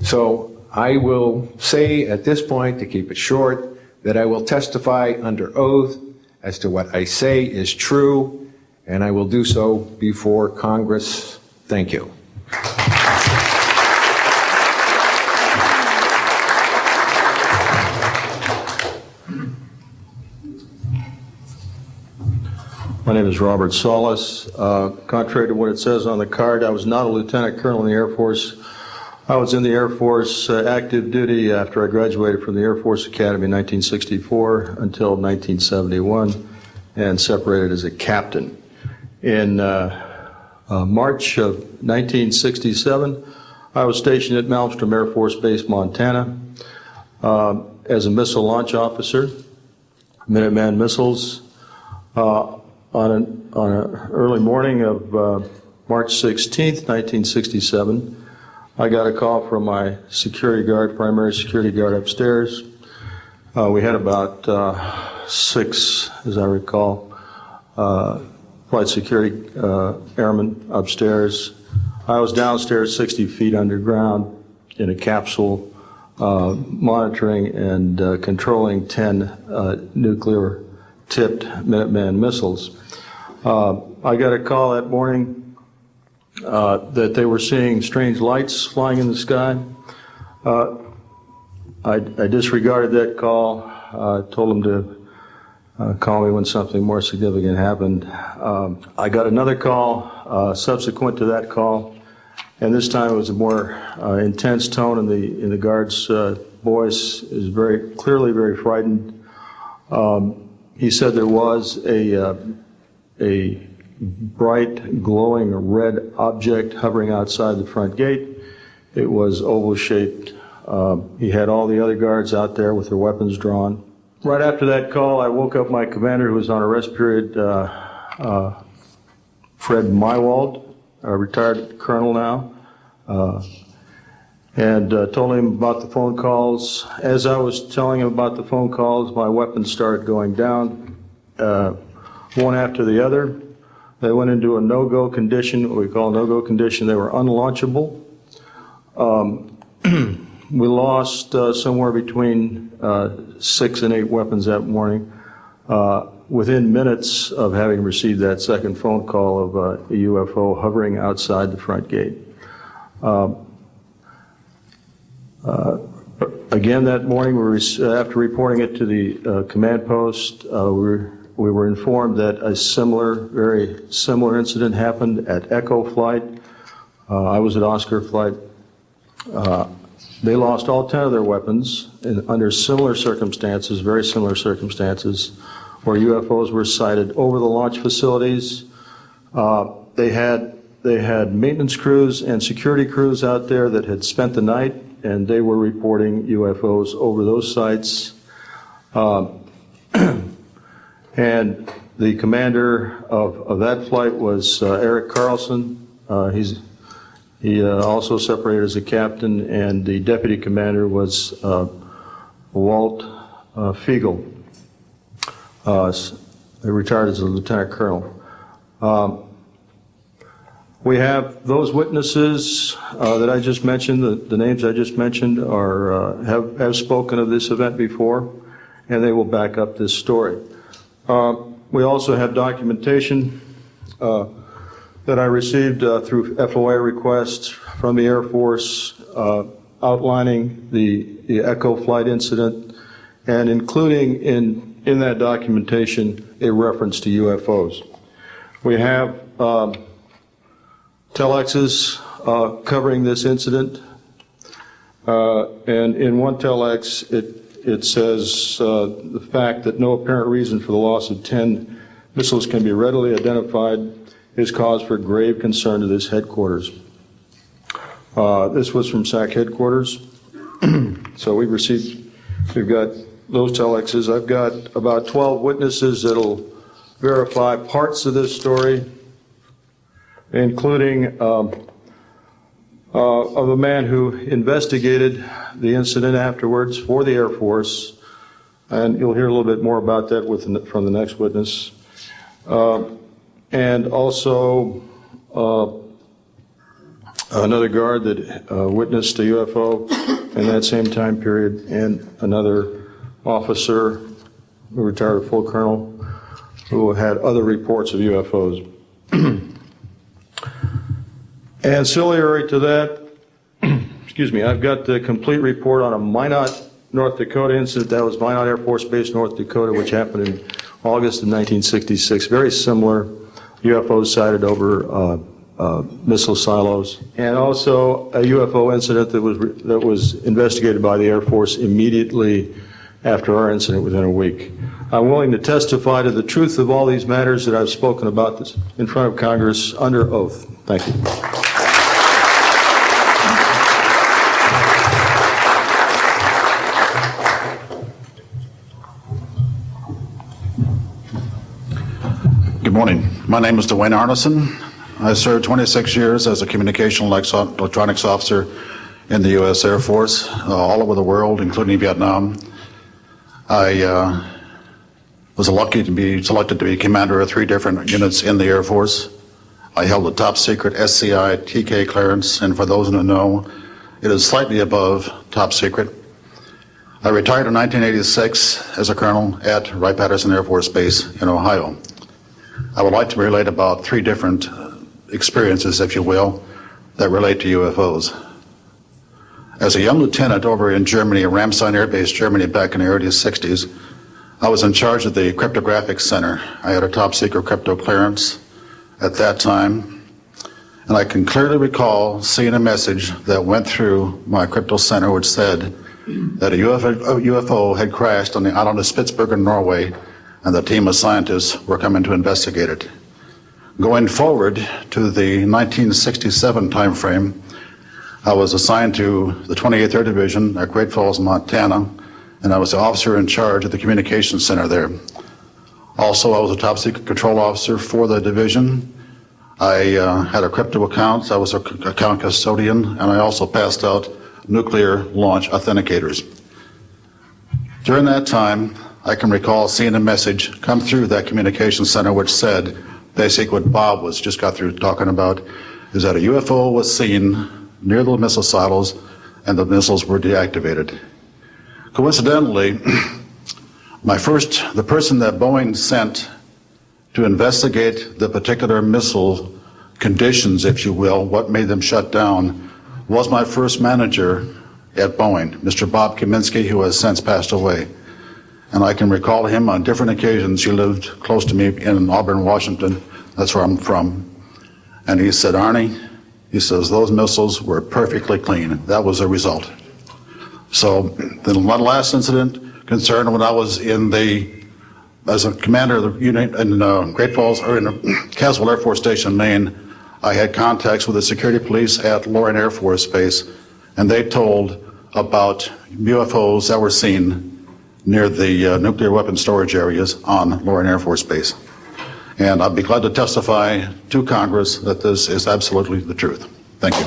Speaker 9: So I will say at this point, to keep it short, that I will testify under oath as to what I say is true, and I will do so before Congress. Thank you.
Speaker 10: My name is Robert Solis. Contrary to what it says on the card, I was not a lieutenant colonel in the Air Force. I was in the Air Force active duty after I graduated from the Air Force Academy in 1964 until 1971 and separated as a captain. In March of 1967, I was stationed at Malmstrom Air Force Base, Montana, as a missile launch officer, Minuteman missiles. On an early morning of March 16th, 1967, I got a call from my security guard, primary security guard upstairs. We had about 6, as I recall, flight security airmen upstairs. I was downstairs 60 feet underground in a capsule monitoring and controlling 10 nuclear-tipped Minuteman missiles. I got a call that morning that they were seeing strange lights flying in the sky. I disregarded that call. Told them to call me when something more significant happened. I got another call subsequent to that call, and this time it was a more intense tone in the guard's voice. It was very clearly very frightened. He said there was a bright, glowing red object hovering outside the front gate. It was oval-shaped. He had all the other guards out there with their weapons drawn. Right after that call, I woke up my commander, who was on a rest period, Fred Mywald, a retired colonel now, and told him about the phone calls. As I was telling him about the phone calls, my weapons started going down, one after the other. They went into a no-go condition, what we call a no-go condition. They were unlaunchable. We lost somewhere between 6 and 8 weapons that morning. within minutes of having received that second phone call of a UFO hovering outside the front gate. Again, that morning, after reporting it to the command post, we were informed that a very similar incident happened at Echo Flight. I was at Oscar Flight. They lost all 10 of their weapons under similar circumstances, very similar circumstances, where UFOs were sighted over the launch facilities. They had maintenance crews and security crews out there that had spent the night, and they were reporting UFOs over those sites. And the commander of that flight was Eric Carlson. He also separated as a captain, and the deputy commander was Walt Fiegel. He retired as a lieutenant colonel. We have those witnesses that I just mentioned, the names I just mentioned, have spoken of this event before, and they will back up this story. We also have documentation that I received through FOA requests from the Air Force outlining the Echo Flight incident, and including in that documentation a reference to UFOs. We have telexes covering this incident, and in one telex it says the fact that no apparent reason for the loss of 10 missiles can be readily identified is cause for grave concern to this headquarters. This was from SAC headquarters. So we've got those telexes. I've got about 12 witnesses that'll verify parts of this story, including of a man who investigated the incident afterwards for the Air Force, and you'll hear a little bit more about that from the next witness. And also another guard that witnessed a UFO in that same time period, and another officer who retired full colonel who had other reports of UFOs. Ancillary to that, excuse me, I've got the complete report on a Minot, North Dakota incident. That was Minot Air Force Base, North Dakota, which happened in August of 1966. Very similar, UFOs sighted over missile silos, and also a UFO incident that was investigated by the Air Force immediately after our incident within a week. I'm willing to testify to the truth of all these matters that I've spoken about this in front of Congress under oath. Thank you.
Speaker 11: Good morning. My name is Dwayne Arneson. I served 26 years as a communication electronics officer in the U.S. Air Force, all over the world, including Vietnam. I was lucky to be selected to be commander of 3 different units in the Air Force. I held a top secret SCI TK clearance, and for those who know, it is slightly above top secret. I retired in 1986 as a colonel at Wright-Patterson Air Force Base in Ohio. I would like to relate about 3 different experiences, if you will, that relate to UFOs. As a young lieutenant over in Germany, Ramstein Air Base, Germany, back in the early 60s, I was in charge of the cryptographic center. I had a top secret crypto clearance at that time, and I can clearly recall seeing a message that went through my crypto center which said that a UFO had crashed on the island of Spitsbergen, Norway, and the team of scientists were coming to investigate it. Going forward to the 1967 timeframe, I was assigned to the 28th Air Division at Great Falls, Montana, and I was the officer in charge of the communications center there. Also, I was a top secret control officer for the division. I had a crypto account. I was an account custodian, and I also passed out nuclear launch authenticators. During that time, I can recall seeing a message come through that communications center which said, basically what Bob just got through talking about, is that a UFO was seen near the missile silos and the missiles were deactivated. Coincidentally, The person that Boeing sent to investigate the particular missile conditions, if you will, what made them shut down, was my first manager at Boeing, Mr. Bob Kaminsky, who has since passed away. And I can recall him on different occasions. He lived close to me in Auburn, Washington. That's where I'm from. And he said, Arnie, he says, those missiles were perfectly clean. That was the result. So the last incident concerned when I was as a commander of the unit in Great Falls, or in Caswell Air Force Station, Maine. I had contacts with the security police at Loring Air Force Base, and they told about UFOs that were seen near the nuclear weapon storage areas on Loring Air Force Base. And I'd be glad to testify to Congress that this is absolutely the truth. Thank you.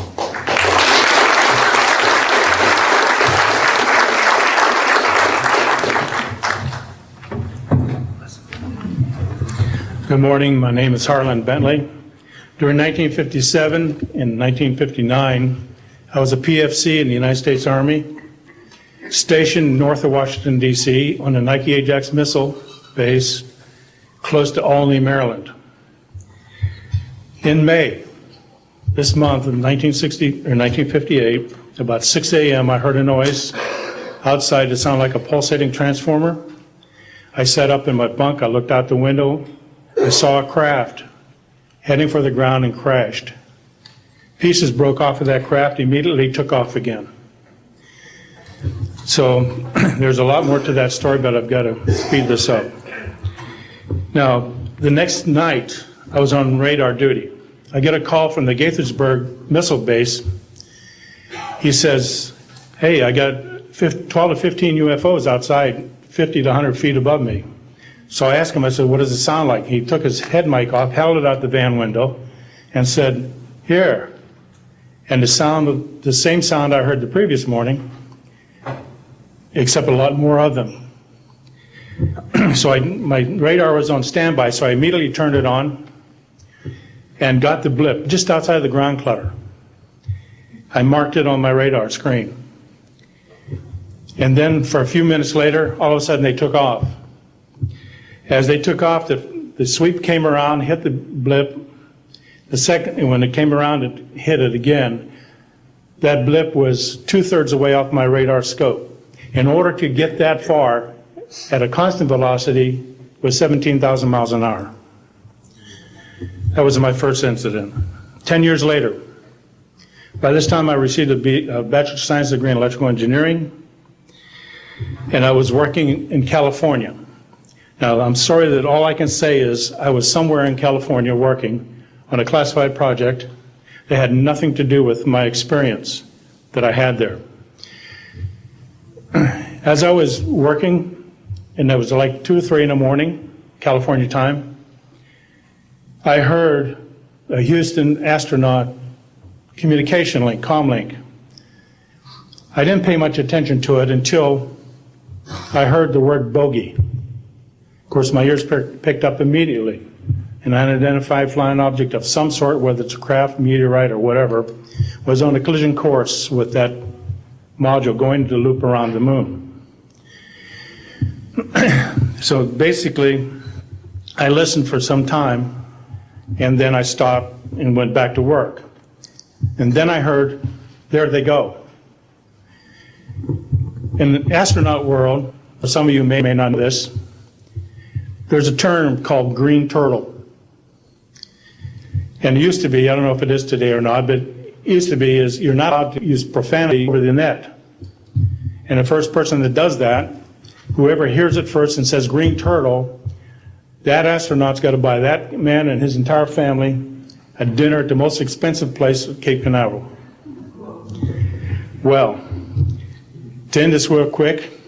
Speaker 7: Good morning. My name is Harlan Bentley. During 1957 and 1959, I was a PFC in the United States Army, stationed north of Washington, D.C. on the Nike Ajax missile base close to Albany, Maryland. In May, this month of 1958, about 6 a.m., I heard a noise outside that sounded like a pulsating transformer. I sat up in my bunk, I looked out the window, I saw a craft heading for the ground and crashed. Pieces broke off of that craft, immediately took off again. So there's a lot more to that story, but I've got to speed this up. Now, the next night, I was on radar duty. I get a call from the Gaithersburg missile base. He says, hey, I got 12 to 15 UFOs outside, 50 to 100 feet above me. So I asked him, I said, what does it sound like? He took his head mic off, held it out the van window, and said, here. And the same sound I heard the previous morning, except a lot more of them. So my radar was on standby, so I immediately turned it on and got the blip just outside of the ground clutter. I marked it on my radar screen. And then for a few minutes later, all of a sudden they took off. As they took off, the sweep came around, hit the blip. The second, when it came around, it hit it again. That blip was 2/3 the way off my radar scope. In order to get that far at a constant velocity was 17,000 miles an hour. That was my first incident. 10 years later, by this time I received a Bachelor of Science degree in electrical engineering, and I was working in California. Now, I'm sorry that all I can say is I was somewhere in California working on a classified project that had nothing to do with my experience that I had there. As I was working, and it was like 2 or 3 in the morning, California time, I heard a Houston astronaut communication link, comlink. I didn't pay much attention to it until I heard the word bogey. Of course, my ears picked up immediately. An unidentified flying object of some sort, whether it's a craft, meteorite, or whatever, was on a collision course with that module going to loop around the moon. So basically, I listened for some time, and then I stopped and went back to work. And then I heard, there they go. In the astronaut world, some of you may not know this, there's a term called green turtle. And it used to be, I don't know if it is today or not, but it used to be is you're not allowed to use profanity over the net. And the first person that does that, whoever hears it first and says green turtle, that astronaut's got to buy that man and his entire family a dinner at the most expensive place at Cape Canaveral. Well, to end this real quick,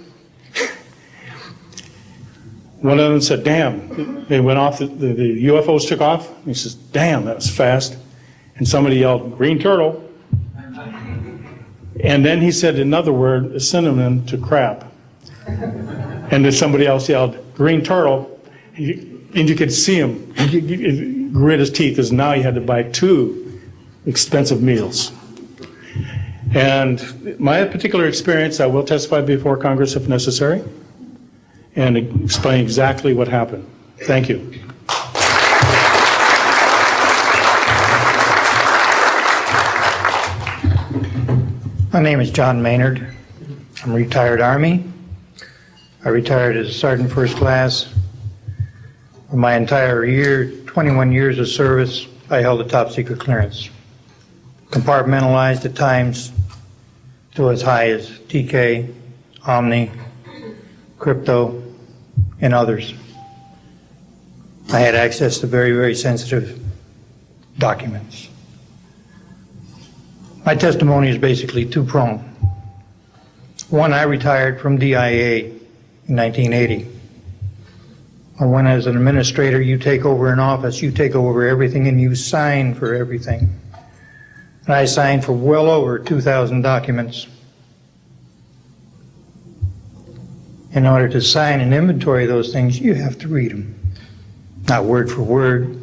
Speaker 7: one of them said, damn, they went off, the UFOs took off. He says, damn, that was fast. And somebody yelled, green turtle. And then he said another word, a synonym to crap. And then somebody else yelled, green turtle. And you could see him grit his teeth, because now he had to buy 2 expensive meals. And my particular experience, I will testify before Congress if necessary. and explain exactly what happened. Thank you.
Speaker 12: My name is John Maynard. I'm a retired Army. I retired as a Sergeant First Class. For my entire 21 years of service, I held a top secret clearance. Compartmentalized at times to as high as TK, Omni, Crypto, and others. I had access to very, very sensitive documents. My testimony is basically two-pronged. One, I retired from DIA in 1980. Or when as an administrator you take over an office, you take over everything and you sign for everything. And I signed for well over 2,000 documents. In order to sign and inventory those things, you have to read them. Not word for word,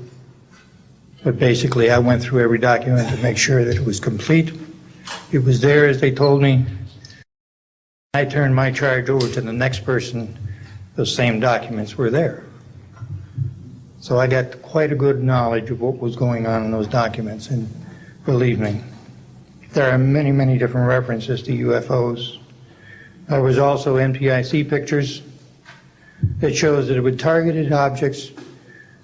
Speaker 12: but basically I went through every document to make sure that it was complete. It was there as they told me. I turned my charge over to the next person. Those same documents were there. So I got quite a good knowledge of what was going on in those documents, and believe me, there are many, many different references to UFOs. There was also NPIC pictures that shows that it would targeted objects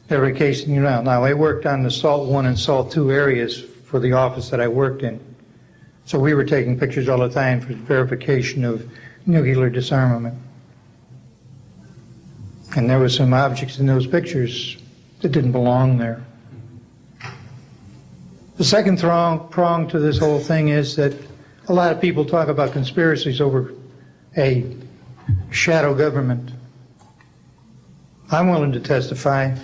Speaker 12: that were casing you out. Now, I worked on the SALT 1 and SALT 2 areas for the office that I worked in. So we were taking pictures all the time for verification of nuclear disarmament. And there were some objects in those pictures that didn't belong there. The second prong to this whole thing is that a lot of people talk about conspiracies over a shadow government. I'm willing to testify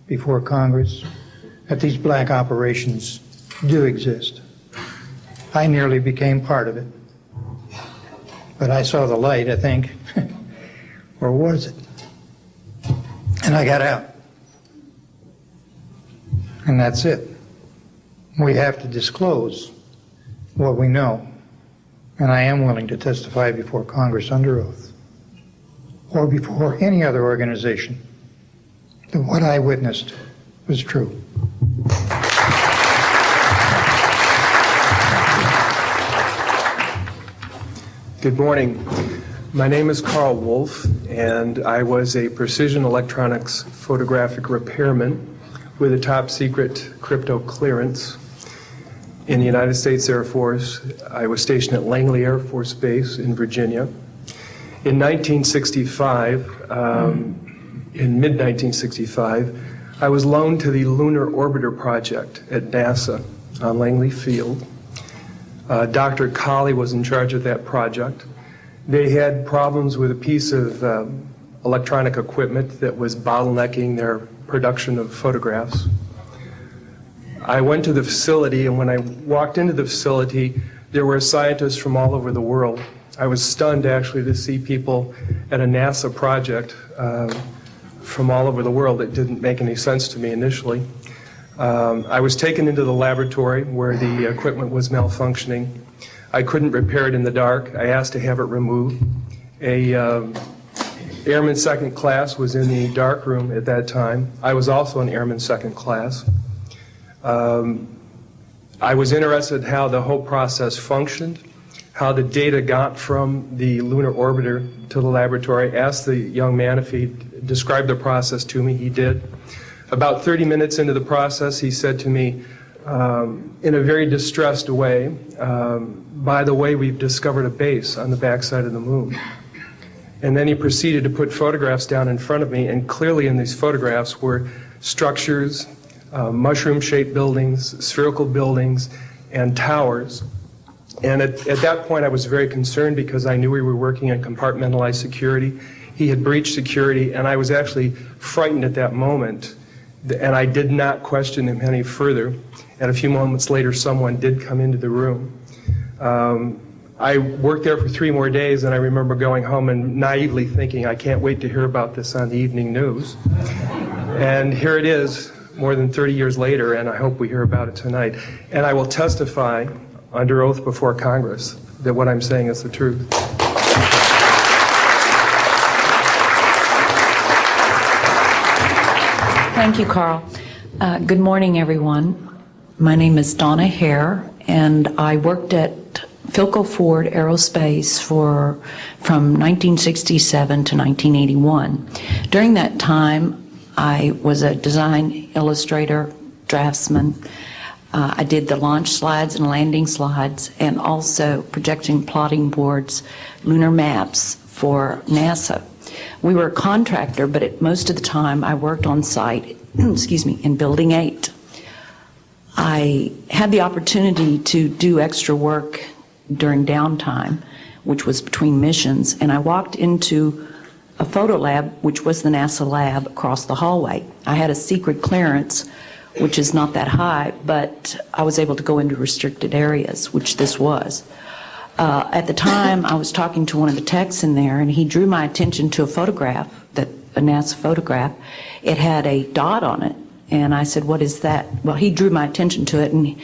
Speaker 12: before Congress that these black operations do exist. I nearly became part of it. But I saw the light, I think. Or was it? And I got out. And that's it. We have to disclose what we know. And I am willing to testify before Congress under oath, or before any other organization, that what I witnessed was true.
Speaker 13: Good morning. My name is Carl Wolf, and I was a precision electronics photographic repairman with a top secret crypto clearance in the United States Air Force. I was stationed at Langley Air Force Base in Virginia. In 1965, in mid-1965, I was loaned to the Lunar Orbiter Project at NASA on Langley Field. Dr. Colley was in charge of that project. They had problems with a piece of electronic equipment that was bottlenecking their production of photographs. I went to the facility, and when I walked into the facility, there were scientists from all over the world. I was stunned, actually, to see people at a NASA project from all over the world. It didn't make any sense to me initially. I was taken into the laboratory where the equipment was malfunctioning. I couldn't repair it in the dark. I asked to have it removed. Airman second class was in the dark room at that time. I was also an airman second class. I was interested in how the whole process functioned, how the data got from the lunar orbiter to the laboratory. I asked the young man if he'd describe the process to me. He did. About 30 minutes into the process, he said to me, in a very distressed way, by the way, we've discovered a base on the backside of the moon. And then he proceeded to put photographs down in front of me, and clearly in these photographs were structures, mushroom-shaped buildings, spherical buildings, and towers. And at that point, I was very concerned because I knew we were working on compartmentalized security. He had breached security, and I was actually frightened at that moment. And I did not question him any further. And a few moments later, someone did come into the room. I worked there for 3 more days, and I remember going home and naively thinking, I can't wait to hear about this on the evening news. And here it is, more than 30 years later, and I hope we hear about it tonight. And I will testify under oath before Congress that what I'm saying is the truth.
Speaker 14: Thank you, Carl. Good morning, everyone. My name is Donna Hare, and I worked at Philco Ford Aerospace from 1967 to 1981. During that time, I was a design illustrator, draftsman. I did the launch slides and landing slides, and also projection plotting boards, lunar maps for NASA. We were a contractor, but most of the time I worked on site, in Building 8. I had the opportunity to do extra work during downtime, which was between missions, and I walked into a photo lab, which was the NASA lab across the hallway. I had a secret clearance, which is not that high, but I was able to go into restricted areas, which this was. At the time, I was talking to one of the techs in there, and he drew my attention to a photograph, a NASA photograph. It had a dot on it, and I said, "What is that?" Well, he drew my attention to it, and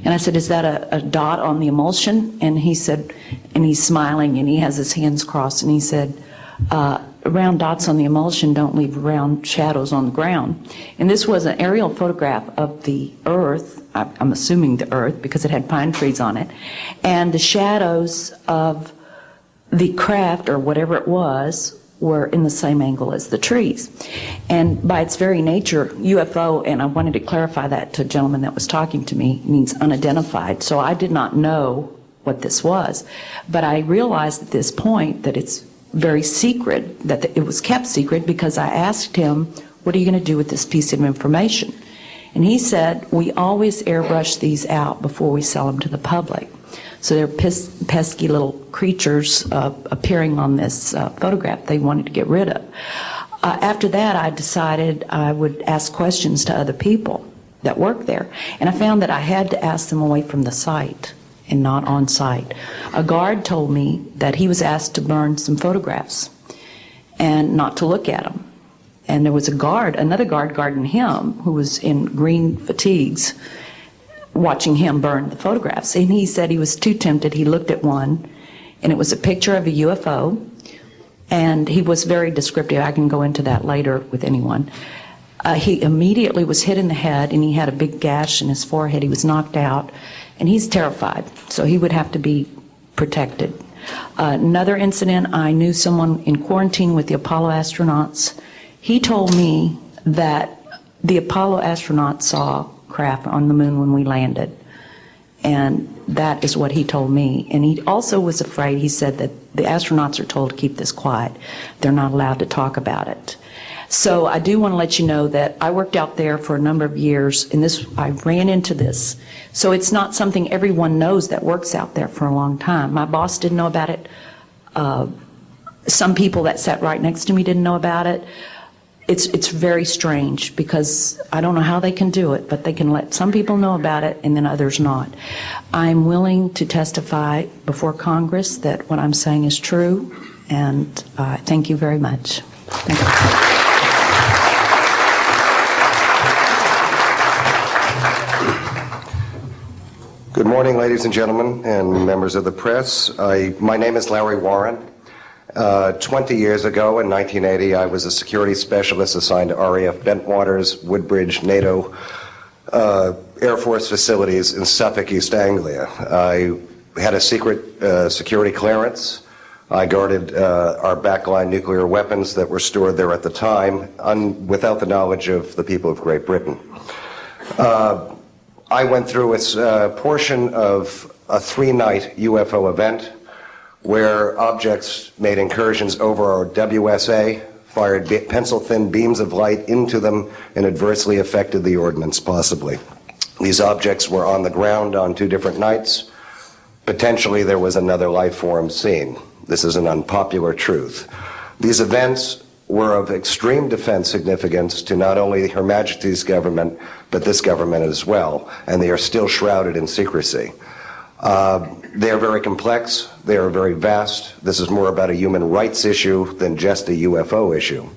Speaker 14: I said, "Is that a dot on the emulsion?" And he said, and he's smiling, and he has his hands crossed, and he said, "Round dots on the emulsion don't leave round shadows on the ground." And this was an aerial photograph of the Earth, I'm assuming the Earth, because it had pine trees on it, and the shadows of the craft, or whatever it was, were in the same angle as the trees. And by its very nature, UFO, and I wanted to clarify that to a gentleman that was talking to me, means unidentified. So I did not know what this was. But I realized at this point that it's very secret, that it was kept secret, because I asked him, "What are you going to do with this piece of information?" And he said, "We always airbrush these out before we sell them to the public." So they're pesky little creatures appearing on this photograph they wanted to get rid of. After that, I decided I would ask questions to other people that work there. And I found that I had to ask them away from the site and not on site. A guard told me that he was asked to burn some photographs and not to look at them. And there was another guard guarding him, who was in green fatigues, watching him burn the photographs. And he said he was too tempted. He looked at one, and it was a picture of a UFO, and he was very descriptive. I can go into that later with anyone. He immediately was hit in the head, and he had a big gash in his forehead. He was knocked out, and he's terrified, so he would have to be protected. Another incident, I knew someone in quarantine with the Apollo astronauts. He told me that the Apollo astronauts saw craft on the moon when we landed, and that is what he told me. And he also was afraid. He said that the astronauts are told to keep this quiet. They're not allowed to talk about it. So I do want to let you know that I worked out there for a number of years, and I ran into this. So it's not something everyone knows that works out there for a long time. My boss didn't know about it. Some people that sat right next to me didn't know about it. It's very strange, because I don't know how they can do it, but they can let some people know about it and then others not. I'm willing to testify before Congress that what I'm saying is true, and thank you very much. Thank you.
Speaker 15: Good morning, ladies and gentlemen, and members of the press. My name is Larry Warren. 20 years ago, in 1980, I was a security specialist assigned to RAF Bentwaters, Woodbridge, NATO Air Force facilities in Suffolk, East Anglia. I had a secret security clearance. I guarded our backline nuclear weapons that were stored there at the time, without the knowledge of the people of Great Britain. I went through a portion of a 3-night UFO event where objects made incursions over our WSA, fired pencil-thin beams of light into them, and adversely affected the ordnance, possibly. These objects were on the ground on 2 different nights. Potentially there was another life form seen. This is an unpopular truth. These events were of extreme defense significance to not only Her Majesty's government, but this government as well, and they are still shrouded in secrecy. They are very complex, they are very vast. This is more about a human rights issue than just a UFO issue.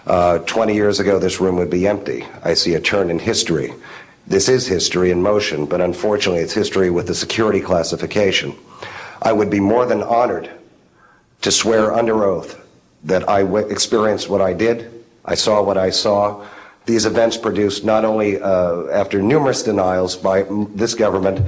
Speaker 15: 20 years ago, this room would be empty. I see a turn in history. This is history in motion, but unfortunately it's history with a security classification. I would be more than honored to swear under oath that I experienced what I did, I saw what I saw, These events produced not only, after numerous denials by this government,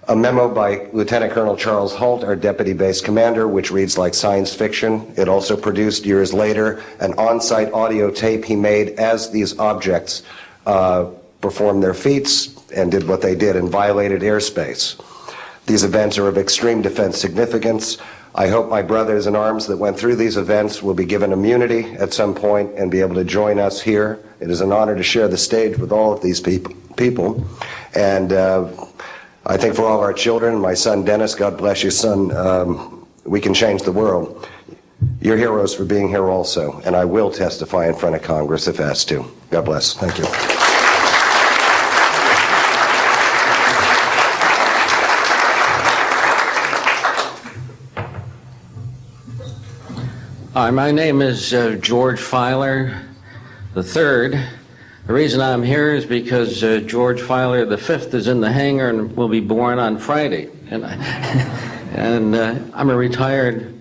Speaker 15: a memo by Lieutenant Colonel Charles Holt, our deputy base commander, which reads like science fiction. It also produced, years later, an on-site audio tape he made as these objects performed their feats and did what they did and violated airspace. These events are of extreme defense significance. I hope my brothers in arms that went through these events will be given immunity at some point and be able to join us here. It is an honor to share the stage with all of these people. And I think for all of our children, my son Dennis, God bless you, son, we can change the world. You're heroes for being here also, and I will testify in front of Congress if asked to. God bless. Thank you.
Speaker 16: Hi, my name is George Filer III. The reason I'm here is because George Filer V is in the hangar and will be born on Friday. And I'm a retired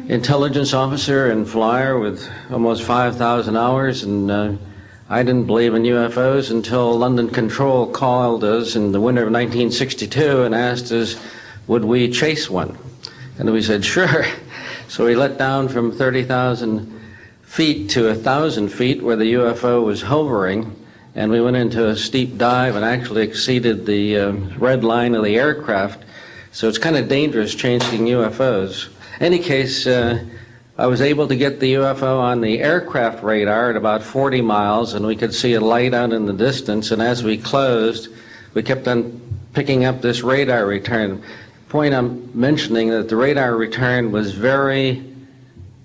Speaker 16: intelligence officer and flyer with almost 5,000 hours, and I didn't believe in UFOs until London Control called us in the winter of 1962 and asked us, would we chase one? And we said, sure. So we let down from 30,000 feet to 1,000 feet where the UFO was hovering, and we went into a steep dive and actually exceeded the red line of the aircraft. So it's kind of dangerous chasing UFOs. In any case, I was able to get the UFO on the aircraft radar at about 40 miles, and we could see a light out in the distance, and as we closed, we kept on picking up this radar return. Point I'm mentioning that the radar return was very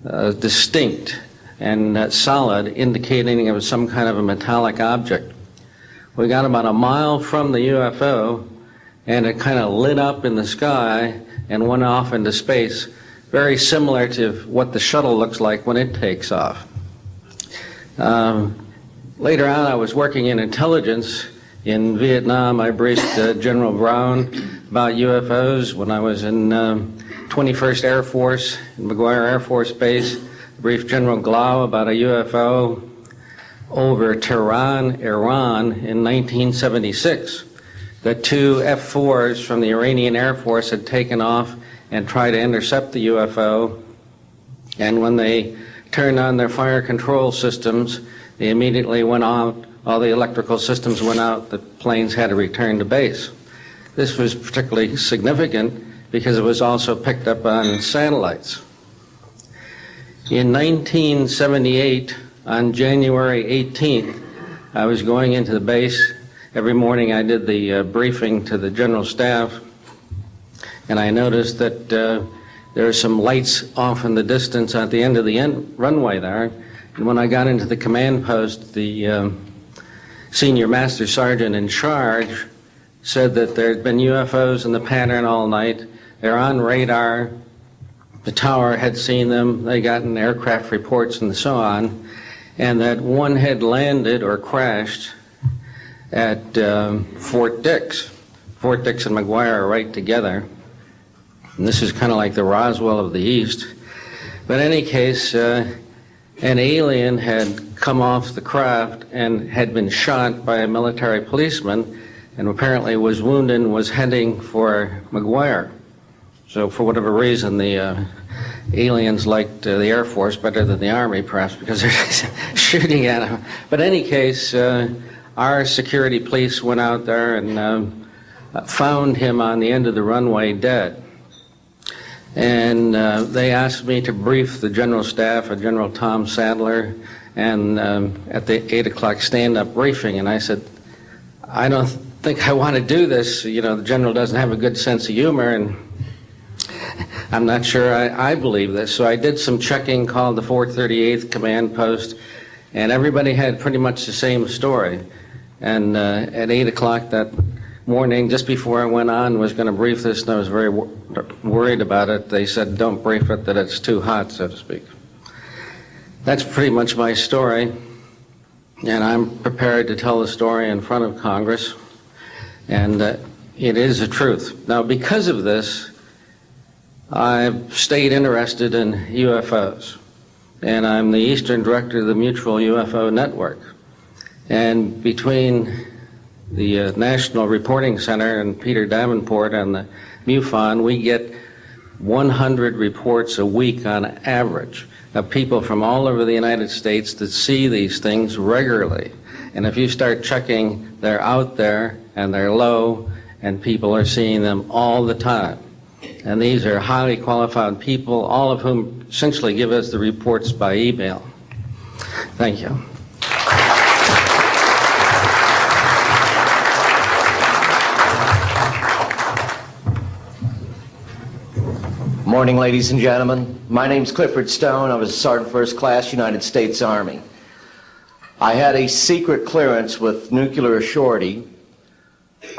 Speaker 16: distinct and solid, indicating it was some kind of a metallic object. We got about a mile from the UFO, and it kind of lit up in the sky and went off into space, very similar to what the shuttle looks like when it takes off. Later on, I was working in intelligence. In Vietnam, I briefed General Brown about UFOs. When I was in 21st Air Force, in McGuire Air Force Base, I briefed General Glau about a UFO over Tehran, Iran in 1976. The two F-4s from the Iranian Air Force had taken off and tried to intercept the UFO, and when they turned on their fire control systems, they immediately went out. All the electrical systems went out. The planes had to return to base. This was particularly significant because it was also picked up on satellites. In 1978, on January 18th, I was going into the base. Every morning I did the briefing to the general staff, and I noticed that there are some lights off in the distance at the end of the runway there. And when I got into the command post, the senior master sergeant in charge said that there had been UFOs in the pattern all night. They're on radar. The tower had seen them. They gotten aircraft reports and so on. And that one had landed or crashed at Fort Dix. Fort Dix and McGuire are right together. And this is kind of like the Roswell of the East. But in any case, an alien had come off the craft and had been shot by a military policeman, and apparently was wounded and was heading for McGuire. So for whatever reason, the aliens liked the Air Force better than the Army, perhaps because they're shooting at them. But in any case, our security police went out there and found him on the end of the runway dead. And they asked me to brief the general staff, General Tom Sadler, and at the 8 o'clock stand-up briefing, and I said, I don't think I want to do this. You know, the general doesn't have a good sense of humor, and I'm not sure I believe this. So I did some checking, called the 438th command post, and everybody had pretty much the same story. And at 8 o'clock that morning, just before I went on, was going to brief this, and I was very worried about it. They said, don't brief it, that it's too hot, so to speak. That's pretty much my story, and I'm prepared to tell the story in front of Congress, and it is the truth. Now, because of this, I've stayed interested in UFOs, and I'm the Eastern Director of the Mutual UFO Network. And between the National Reporting Center and Peter Davenport and the MUFON, we get 100 reports a week on average of people from all over the United States that see these things regularly. And if you start checking, they're out there and they're low, and people are seeing them all the time. And these are highly qualified people, all of whom essentially give us the reports by email. Thank you.
Speaker 17: Morning, ladies and gentlemen. My name's Clifford Stone. I was a Sergeant First Class, United States Army. I had a secret clearance with nuclear surety.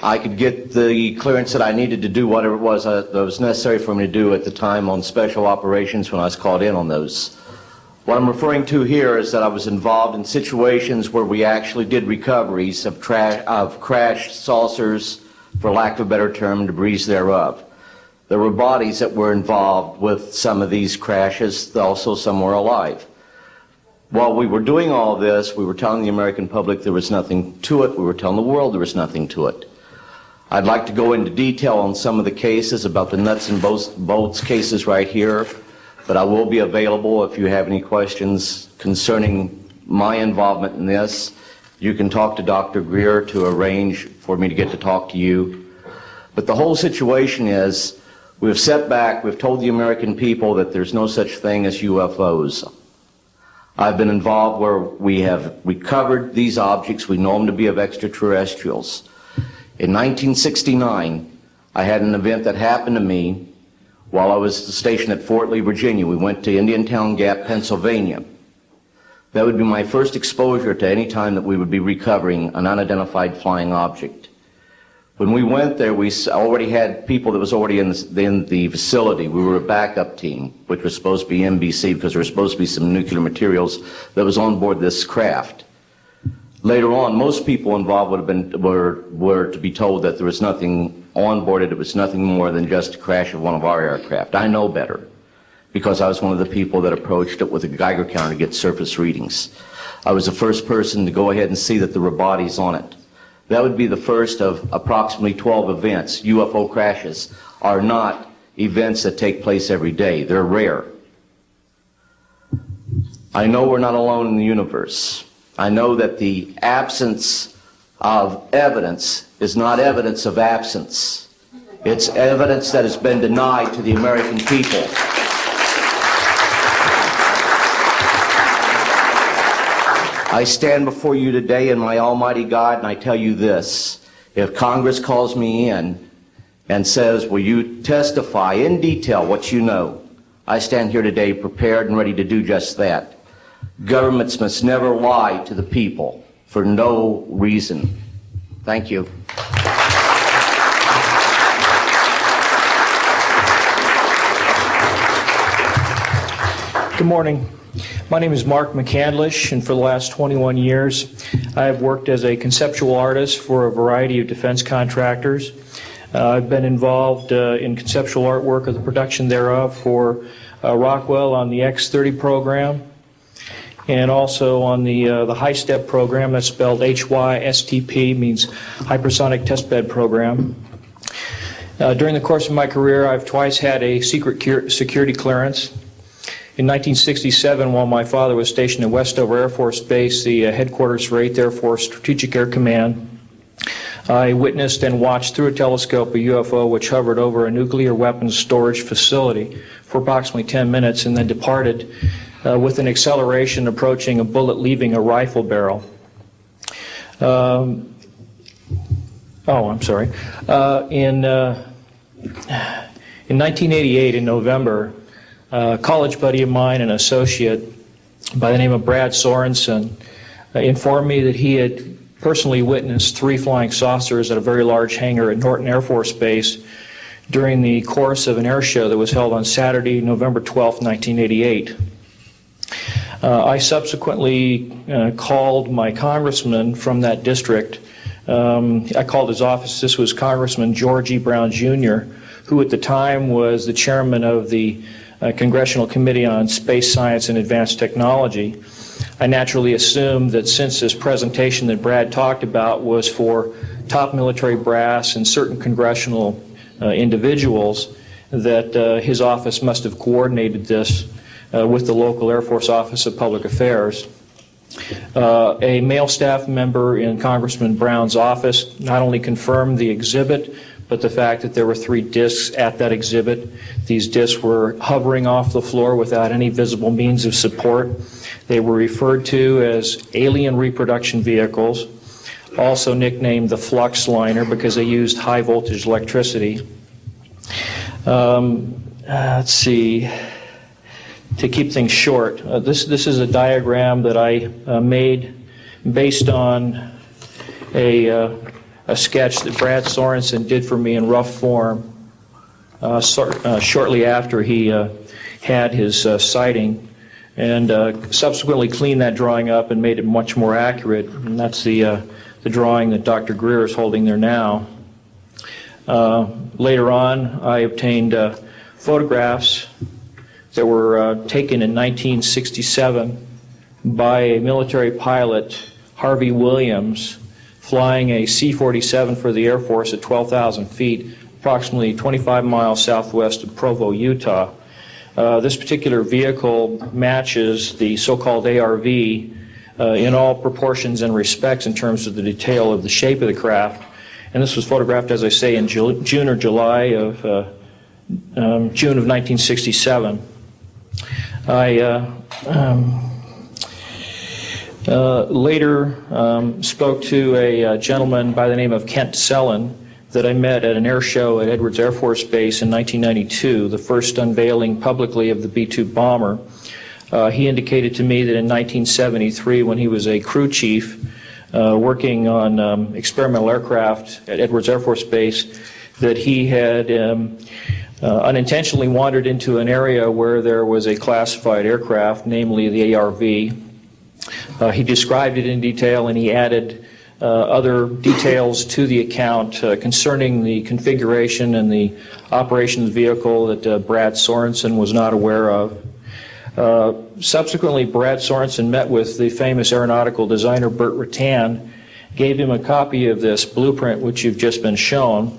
Speaker 17: I could get the clearance that I needed to do whatever it was that was necessary for me to do at the time on special operations when I was called in on those. What I'm referring to here is that I was involved in situations where we actually did recoveries of crashed saucers, for lack of a better term, debris thereof. There were bodies that were involved with some of these crashes, also some were alive. While we were doing all this, we were telling the American public there was nothing to it. We were telling the world there was nothing to it. I'd like to go into detail on some of the cases, about the nuts and bolts cases right here, but I will be available if you have any questions concerning my involvement in this. You can talk to Dr. Greer to arrange for me to get to talk to you. But the whole situation is, we've set back, we've told the American people that there's no such thing as UFOs. I've been involved where we have recovered these objects. We know them to be of extraterrestrials. In 1969, I had an event that happened to me while I was stationed at Fort Lee, Virginia. We went to Indiantown Gap, Pennsylvania. That would be my first exposure to any time that we would be recovering an unidentified flying object. When we went there, we already had people that was already in the facility. We were a backup team, which was supposed to be NBC, because there was supposed to be some nuclear materials that was on board this craft. Later on, most people involved were to be told that there was nothing on board it. It was nothing more than just a crash of one of our aircraft. I know better, because I was one of the people that approached it with a Geiger counter to get surface readings. I was the first person to go ahead and see that there were bodies on it. That would be the first of approximately 12 events. UFO crashes are not events that take place every day. They're rare. I know we're not alone in the universe. I know that the absence of evidence is not evidence of absence. It's evidence that has been denied to the American people. I stand before you today in my almighty God, and I tell you this. If Congress calls me in and says, will you testify in detail what you know, I stand here today prepared and ready to do just that. Governments must never lie to the people for no reason. Thank you.
Speaker 18: Good morning. My name is Mark McCandlish, and for the last 21 years, I have worked as a conceptual artist for a variety of defense contractors. I've been involved in conceptual artwork of the production thereof for Rockwell on the X-30 program, and also on the high-step program. That's spelled HYSTP, means Hypersonic Testbed Program. During the course of my career, I've twice had a secret security clearance. In 1967, while my father was stationed at Westover Air Force Base, the headquarters for 8th Air Force Strategic Air Command, I witnessed and watched through a telescope a UFO which hovered over a nuclear weapons storage facility for approximately 10 minutes and then departed with an acceleration approaching a bullet leaving a rifle barrel. In 1988, in November, a college buddy of mine, an associate by the name of Brad Sorensen, informed me that he had personally witnessed 3 flying saucers at a very large hangar at Norton Air Force Base during the course of an air show that was held on Saturday, November 12, 1988. I subsequently called my congressman from that district. I called his office. This was Congressman George E. Brown, Jr., who at the time was the chairman of the Congressional Committee on Space Science and Advanced Technology. I naturally assumed that since this presentation that Brad talked about was for top military brass and certain congressional individuals, that his office must have coordinated this with the local Air Force Office of Public Affairs. A male staff member in Congressman Brown's office not only confirmed the exhibit, but the fact that there were 3 discs at that exhibit. These discs were hovering off the floor without any visible means of support. They were referred to as alien reproduction vehicles, also nicknamed the flux liner because they used high voltage electricity. Let's see. To keep things short, this is a diagram that I made based on a sketch that Brad Sorensen did for me in rough form shortly after he had his sighting, and subsequently cleaned that drawing up and made it much more accurate. And that's the drawing that Dr. Greer is holding there now. Later on, I obtained photographs that were taken in 1967 by a military pilot, Harvey Williams, flying a C-47 for the Air Force at 12,000 feet, approximately 25 miles southwest of Provo, Utah. This particular vehicle matches the so-called ARV in all proportions and respects in terms of the detail of the shape of the craft. And this was photographed, as I say, in June or July of June of 1967. I later spoke to a gentleman by the name of Kent Sellen that I met at an air show at Edwards Air Force Base in 1992, the first unveiling publicly of the B-2 bomber. He indicated to me that in 1973, when he was a crew chief working on experimental aircraft at Edwards Air Force Base, that he had unintentionally wandered into an area where there was a classified aircraft, namely the ARV. He described it in detail, and he added other details to the account concerning the configuration and the operation of the vehicle that Brad Sorensen was not aware of. Subsequently, Brad Sorensen met with the famous aeronautical designer Burt Rutan, gave him a copy of this blueprint which you've just been shown.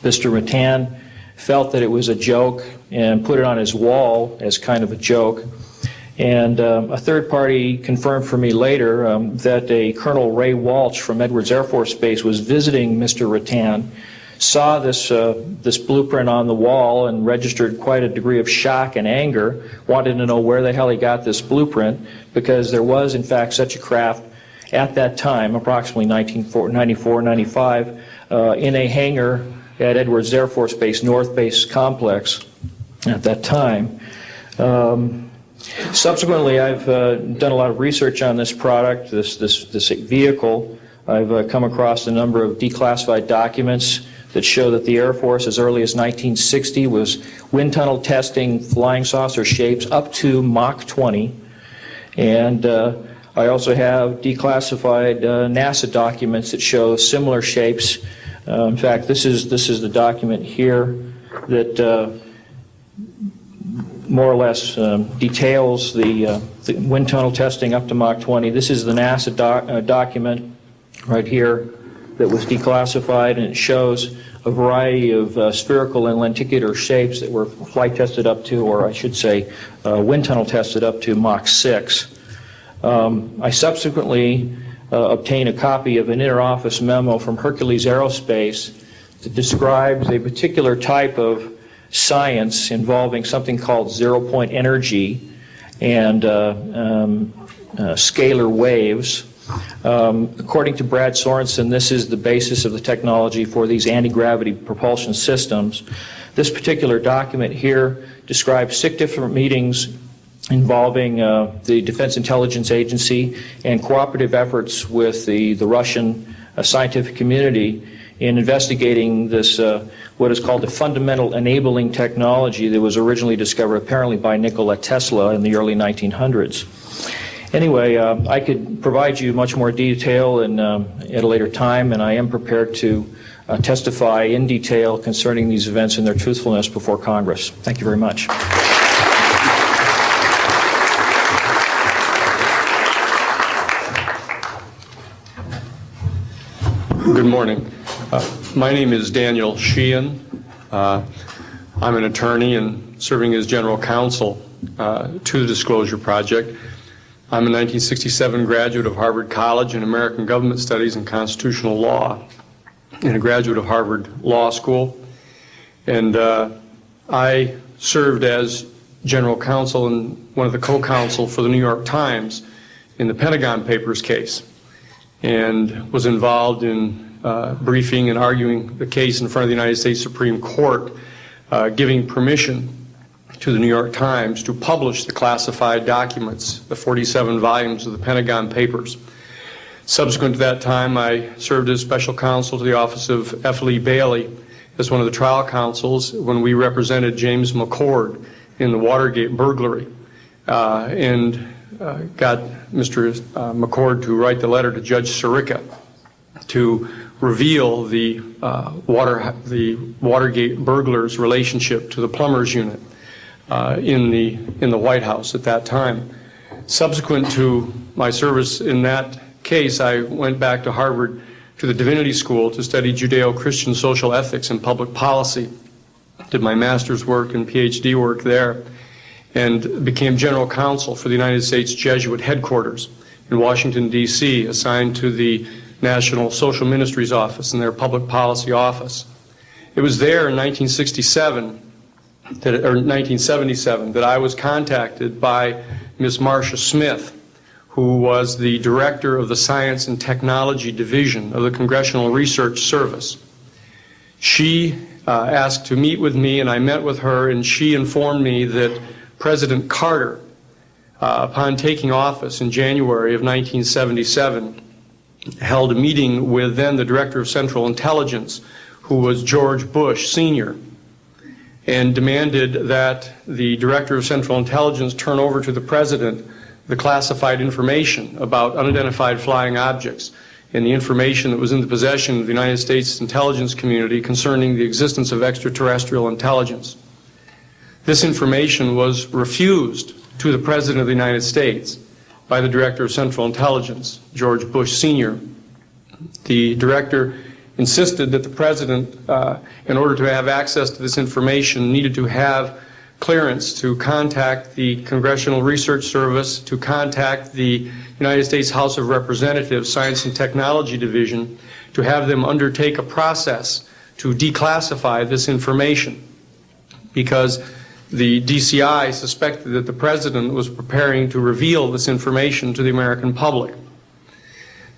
Speaker 18: Mr. Rutan felt that it was a joke and put it on his wall as kind of a joke. And a third party confirmed for me later that a Colonel Ray Walsh from Edwards Air Force Base was visiting Mr. Rutan, saw this blueprint on the wall and registered quite a degree of shock and anger, wanted to know where the hell he got this blueprint, because there was in fact such a craft at that time, approximately 1994-95, in a hangar at Edwards Air Force Base, North Base Complex at that time. Subsequently, I've done a lot of research on this product, this vehicle. I've come across a number of declassified documents that show that the Air Force, as early as 1960, was wind tunnel testing flying saucer shapes up to Mach 20. And I also have declassified NASA documents that show similar shapes. In fact, this is the document here that more or less details the wind tunnel testing up to Mach 20. This is the NASA document right here that was declassified, and it shows a variety of spherical and lenticular shapes that were flight tested up to, or I should say, wind tunnel tested up to Mach 6. I subsequently obtained a copy of an interoffice memo from Hercules Aerospace that describes a particular type of science involving something called zero-point energy and scalar waves. According to Brad Sorensen, this is the basis of the technology for these anti-gravity propulsion systems. This particular document here describes 6 different meetings involving the Defense Intelligence Agency and cooperative efforts with the Russian scientific community in investigating this, what is called the fundamental enabling technology that was originally discovered apparently by Nikola Tesla in the early 1900s. Anyway, I could provide you much more detail at a later time, and I am prepared to testify in detail concerning these events and their truthfulness before Congress. Thank you very much.
Speaker 19: Good morning. My name is Daniel Sheehan. I'm an attorney and serving as general counsel to the Disclosure Project. I'm a 1967 graduate of Harvard College in American Government Studies and Constitutional Law, and a graduate of Harvard Law School. And I served as general counsel and one of the co-counsel for the New York Times in the Pentagon Papers case, and was involved in briefing and arguing the case in front of the United States Supreme Court, giving permission to the New York Times to publish the classified documents, the 47 volumes of the Pentagon Papers. Subsequent to that time, I served as special counsel to the office of F. Lee Bailey as one of the trial counsels when we represented James McCord in the Watergate burglary, and got Mr. McCord to write the letter to Judge Sirica to reveal the Watergate burglars' relationship to the plumbers unit in the White House at that time. Subsequent to my service in that case, I went back to Harvard to the Divinity School to study Judeo-Christian social ethics and public policy. Did my master's work and PhD work there, and became general counsel for the United States Jesuit headquarters in Washington, D.C., assigned to the National Social Ministries Office and their Public Policy Office. It was there in 1977 that I was contacted by Ms. Marcia Smith, who was the director of the Science and Technology Division of the Congressional Research Service. She asked to meet with me, and I met with her, and she informed me that President Carter, upon taking office in January of 1977, held a meeting with then the Director of Central Intelligence, who was George Bush Sr., and demanded that the Director of Central Intelligence turn over to the President the classified information about unidentified flying objects and the information that was in the possession of the United States intelligence community concerning the existence of extraterrestrial intelligence. This information was refused to the President of the United States by the Director of Central Intelligence, George Bush Sr. The Director insisted that the President, in order to have access to this information, needed to have clearance to contact the Congressional Research Service, to contact the United States House of Representatives Science and Technology Division, to have them undertake a process to declassify this information, because the DCI suspected that the President was preparing to reveal this information to the American public.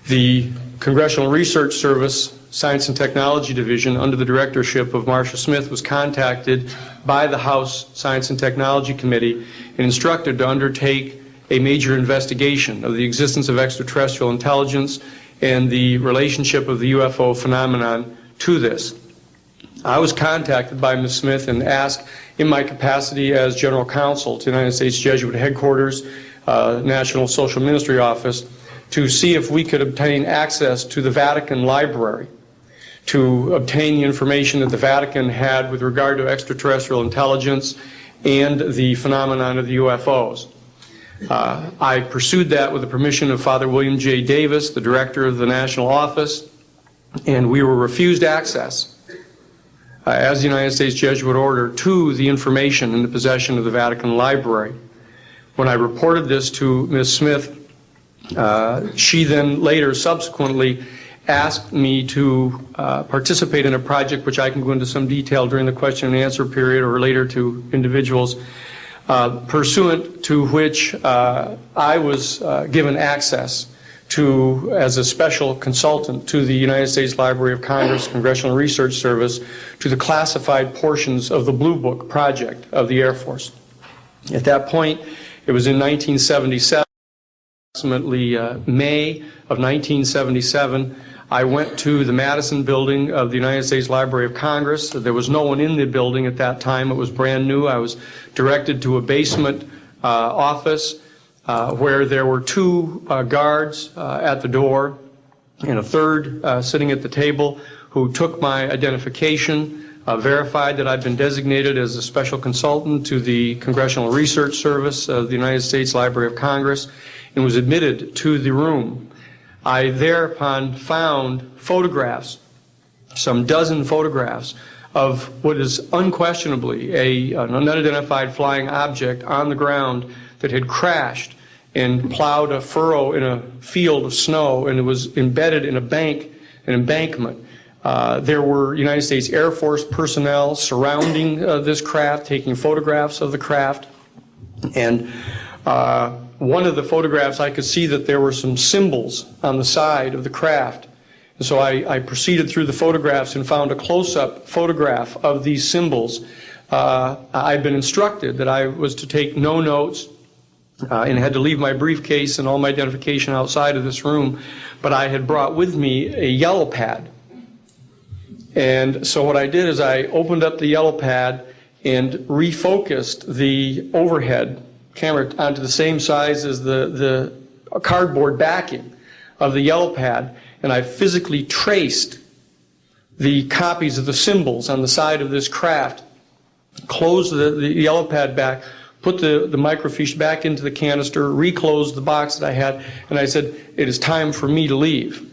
Speaker 19: The Congressional Research Service Science and Technology Division, under the directorship of Marcia Smith, was contacted by the House Science and Technology Committee and instructed to undertake a major investigation of the existence of extraterrestrial intelligence and the relationship of the UFO phenomenon to this. I was contacted by Ms. Smith and asked, in my capacity as general counsel to the United States Jesuit headquarters, National Social Ministry Office, to see if we could obtain access to the Vatican Library, to obtain the information that the Vatican had with regard to extraterrestrial intelligence and the phenomenon of the UFOs. I pursued that with the permission of Father William J. Davis, the director of the National Office, and we were refused access as the United States Jesuit Order to the information in the possession of the Vatican Library. When I reported this to Ms. Smith, she then later subsequently asked me to participate in a project which I can go into some detail during the question and answer period or later to individuals, pursuant to which I was given access to, as a special consultant to the United States Library of Congress Congressional Research Service, to the classified portions of the Blue Book project of the Air Force. At that point, it was in 1977, approximately May of 1977, I went to the Madison building of the United States Library of Congress. There was no one in the building at that time. It was brand new. I was directed to a basement office where there were two guards at the door and a third sitting at the table who took my identification, verified that I'd been designated as a special consultant to the Congressional Research Service of the United States Library of Congress, and was admitted to the room. I thereupon found photographs, some dozen photographs, of what is unquestionably an unidentified flying object on the ground that had crashed and plowed a furrow in a field of snow, and it was embedded in an embankment. There were United States Air Force personnel surrounding this craft, taking photographs of the craft. And one of the photographs, I could see that there were some symbols on the side of the craft. And so I proceeded through the photographs and found a close-up photograph of these symbols. I'd been instructed that I was to take no notes and had to leave my briefcase and all my identification outside of this room, but I had brought with me a yellow pad. And so what I did is I opened up the yellow pad and refocused the overhead camera onto the same size as the cardboard backing of the yellow pad, and I physically traced the copies of the symbols on the side of this craft, closed the yellow pad back, put the microfiche back into the canister, reclosed the box that I had, and I said, it is time for me to leave.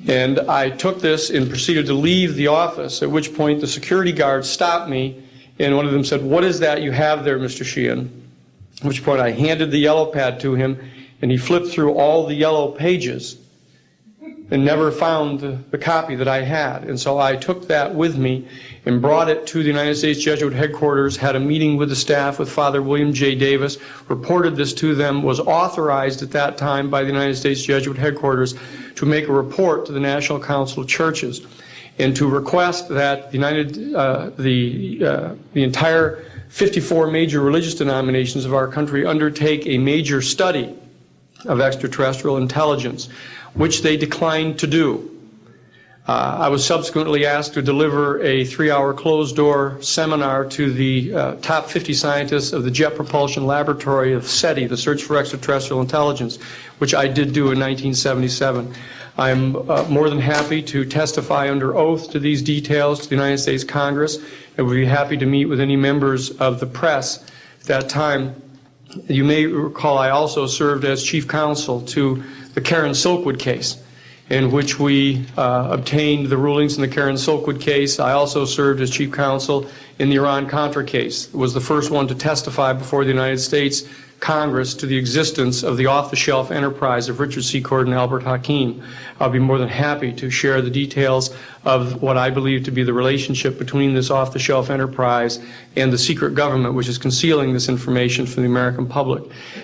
Speaker 19: And I took this and proceeded to leave the office, at which point the security guard stopped me, and one of them said, what is that you have there, Mr. Sheehan? At which point I handed the yellow pad to him, and he flipped through all the yellow pages and never found the copy that I had. And so I took that with me and brought it to the United States Jesuit headquarters, had a meeting with the staff, with Father William J. Davis, reported this to them, was authorized at that time by the United States Jesuit headquarters to make a report to the National Council of Churches and to request that the entire 54 major religious denominations of our country undertake a major study of extraterrestrial intelligence, which they declined to do. I was subsequently asked to deliver a 3-hour closed-door seminar to the top 50 scientists of the Jet Propulsion Laboratory of SETI, the Search for Extraterrestrial Intelligence, which I did do in 1977. I'm more than happy to testify under oath to these details to the United States Congress, and would be happy to meet with any members of the press at that time. You may recall I also served as chief counsel to the Karen Silkwood case, in which we obtained the rulings in the Karen Silkwood case. I also served as chief counsel in the Iran-Contra case. It was the first one to testify before the United States Congress to the existence of the off-the-shelf enterprise of Richard Secord and Albert Hakim. I'll be more than happy to share the details of what I believe to be the relationship between this off-the-shelf enterprise and the secret government, which is concealing this information from the American public.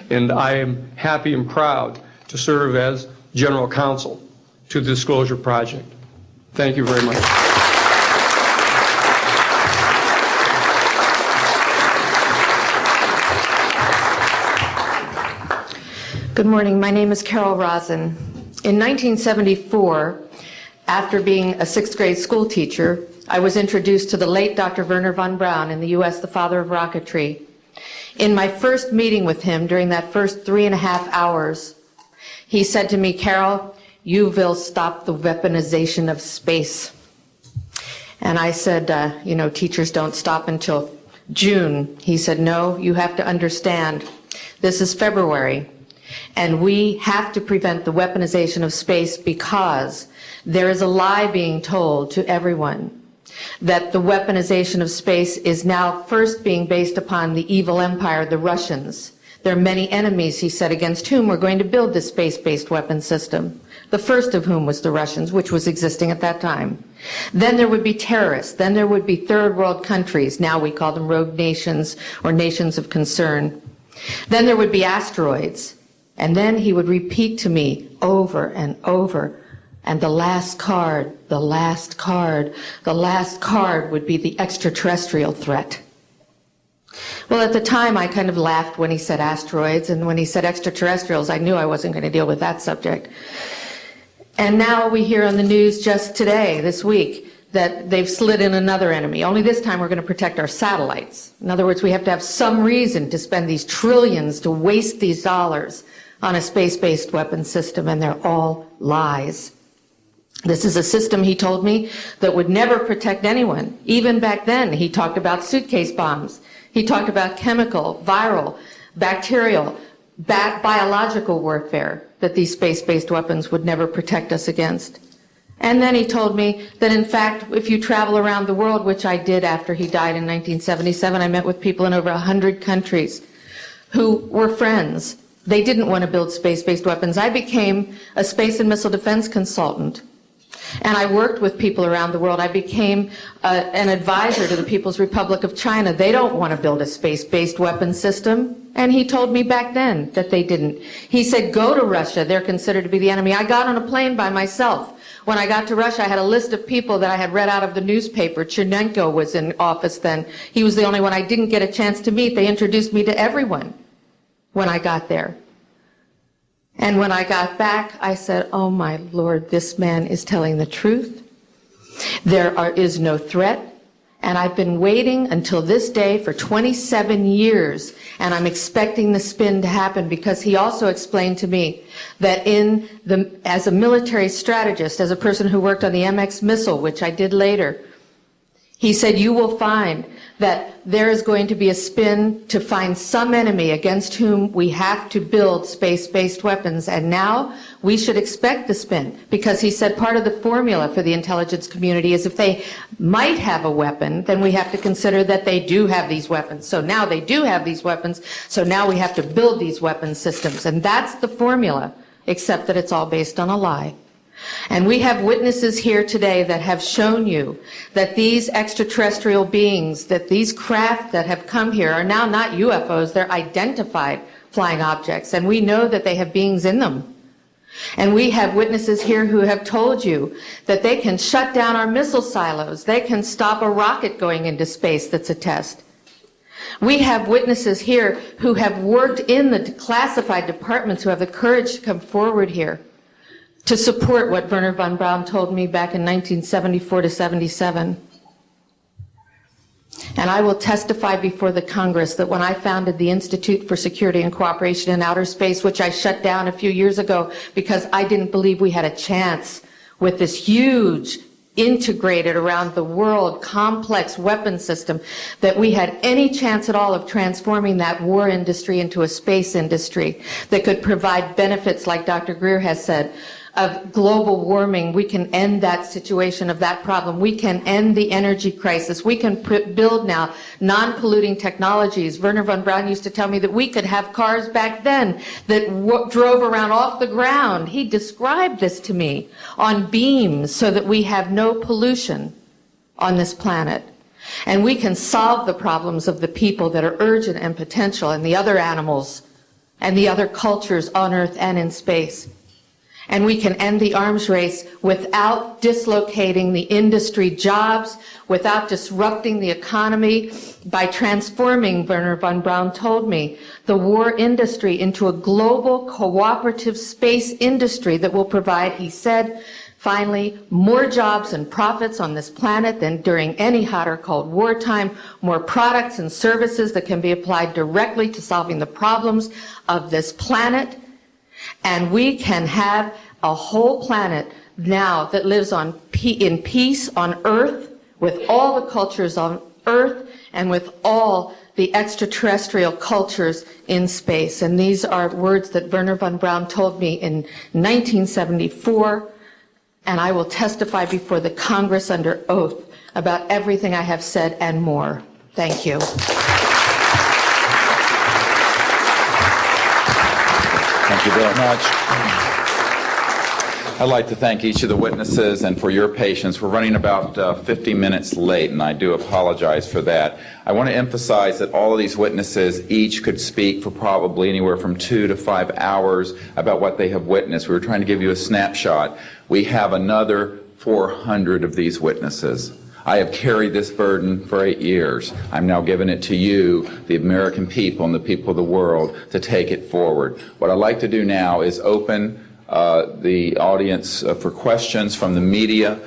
Speaker 19: And I am happy and proud to serve as general counsel to the Disclosure Project. Thank you very much.
Speaker 20: Good morning. My name is Carol Rosen. In 1974, after being a 6th grade school teacher, I was introduced to the late Dr. Wernher von Braun, in the U.S., the father of rocketry. In my first meeting with him, during that first 3.5 hours, he said to me, Carol, you will stop the weaponization of space. And I said, teachers don't stop until June. He said, no, you have to understand, this is February. And we have to prevent the weaponization of space because there is a lie being told to everyone that the weaponization of space is now first being based upon the evil empire, the Russians. There are many enemies, he said, against whom we're going to build this space-based weapon system. The first of whom was the Russians, which was existing at that time. Then there would be terrorists. Then there would be third world countries. Now we call them rogue nations or nations of concern. Then there would be asteroids. And then he would repeat to me over and over, and the last card would be the extraterrestrial threat. Well, at the time, I kind of laughed when he said asteroids, and when he said extraterrestrials, I knew I wasn't going to deal with that subject. And now we hear on the news just today, this week, that they've slid in another enemy. Only this time we're going to protect our satellites. In other words, we have to have some reason to spend these trillions, to waste these dollars on a space-based weapon system, and they're all lies. This is a system, he told me, that would never protect anyone. Even back then, he talked about suitcase bombs. He talked about chemical, viral, bacterial, biological warfare that these space-based weapons would never protect us against. And then he told me that, in fact, if you travel around the world, which I did after he died in 1977, I met with people in over 100 countries who were friends. They didn't want to build space-based weapons. I became a space and missile defense consultant, and I worked with people around the world. I became an advisor to the People's Republic of China. They don't want to build a space-based weapon system. And he told me back then that they didn't. He said, go to Russia. They're considered to be the enemy. I got on a plane by myself. When I got to Russia, I had a list of people that I had read out of the newspaper. Chernenko was in office then. He was the only one I didn't get a chance to meet. They introduced me to everyone when I got there. And when I got back, I said, oh my Lord, this man is telling the truth. There is no threat. And I've been waiting until this day for 27 years, and I'm expecting the spin to happen, because he also explained to me that as a military strategist, as a person who worked on the MX missile, which I did later, he said, you will find that there is going to be a spin to find some enemy against whom we have to build space-based weapons. And now we should expect the spin, because he said part of the formula for the intelligence community is if they might have a weapon, then we have to consider that they do have these weapons. So now they do have these weapons, so now we have to build these weapon systems. And that's the formula, except that it's all based on a lie. And we have witnesses here today that have shown you that these extraterrestrial beings, that these craft that have come here are now not UFOs, they're identified flying objects, and we know that they have beings in them. And we have witnesses here who have told you that they can shut down our missile silos, they can stop a rocket going into space that's a test. We have witnesses here who have worked in the classified departments, who have the courage to come forward here to support what Wernher von Braun told me back in 1974 to 77. And I will testify before the Congress that when I founded the Institute for Security and Cooperation in Outer Space, which I shut down a few years ago because I didn't believe we had a chance with this huge, integrated around the world, complex weapon system, that we had any chance at all of transforming that war industry into a space industry that could provide benefits, like Dr. Greer has said, of global warming. We can end that situation of that problem. We can end the energy crisis. We can build now non-polluting technologies. Wernher von Braun used to tell me that we could have cars back then that drove around off the ground. He described this to me on beams so that we have no pollution on this planet. And we can solve the problems of the people that are urgent and potential, and the other animals and the other cultures on Earth and in space. And we can end the arms race without dislocating the industry jobs, without disrupting the economy, by transforming, Wernher von Braun told me, the war industry into a global cooperative space industry that will provide, he said, finally, more jobs and profits on this planet than during any hot or cold wartime, more products and services that can be applied directly to solving the problems of this planet. And we can have a whole planet now that lives in peace on Earth, with all the cultures on Earth and with all the extraterrestrial cultures in space. And these are words that Wernher von Braun told me in 1974, and I will testify before the Congress under oath about everything I have said and more. Thank you.
Speaker 2: Thank you very much. I'd like to thank each of the witnesses and for your patience. We're running about 50 minutes late, and I do apologize for that. I want to emphasize that all of these witnesses each could speak for probably anywhere from 2 to 5 hours about what they have witnessed. We were trying to give you a snapshot. We have another 400 of these witnesses. I have carried this burden for 8 years. I'm now giving it to you, the American people and the people of the world, to take it forward. What I'd like to do now is open the audience for questions from the media.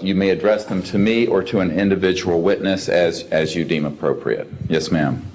Speaker 2: You may address them to me or to an individual witness as you deem appropriate. Yes, ma'am.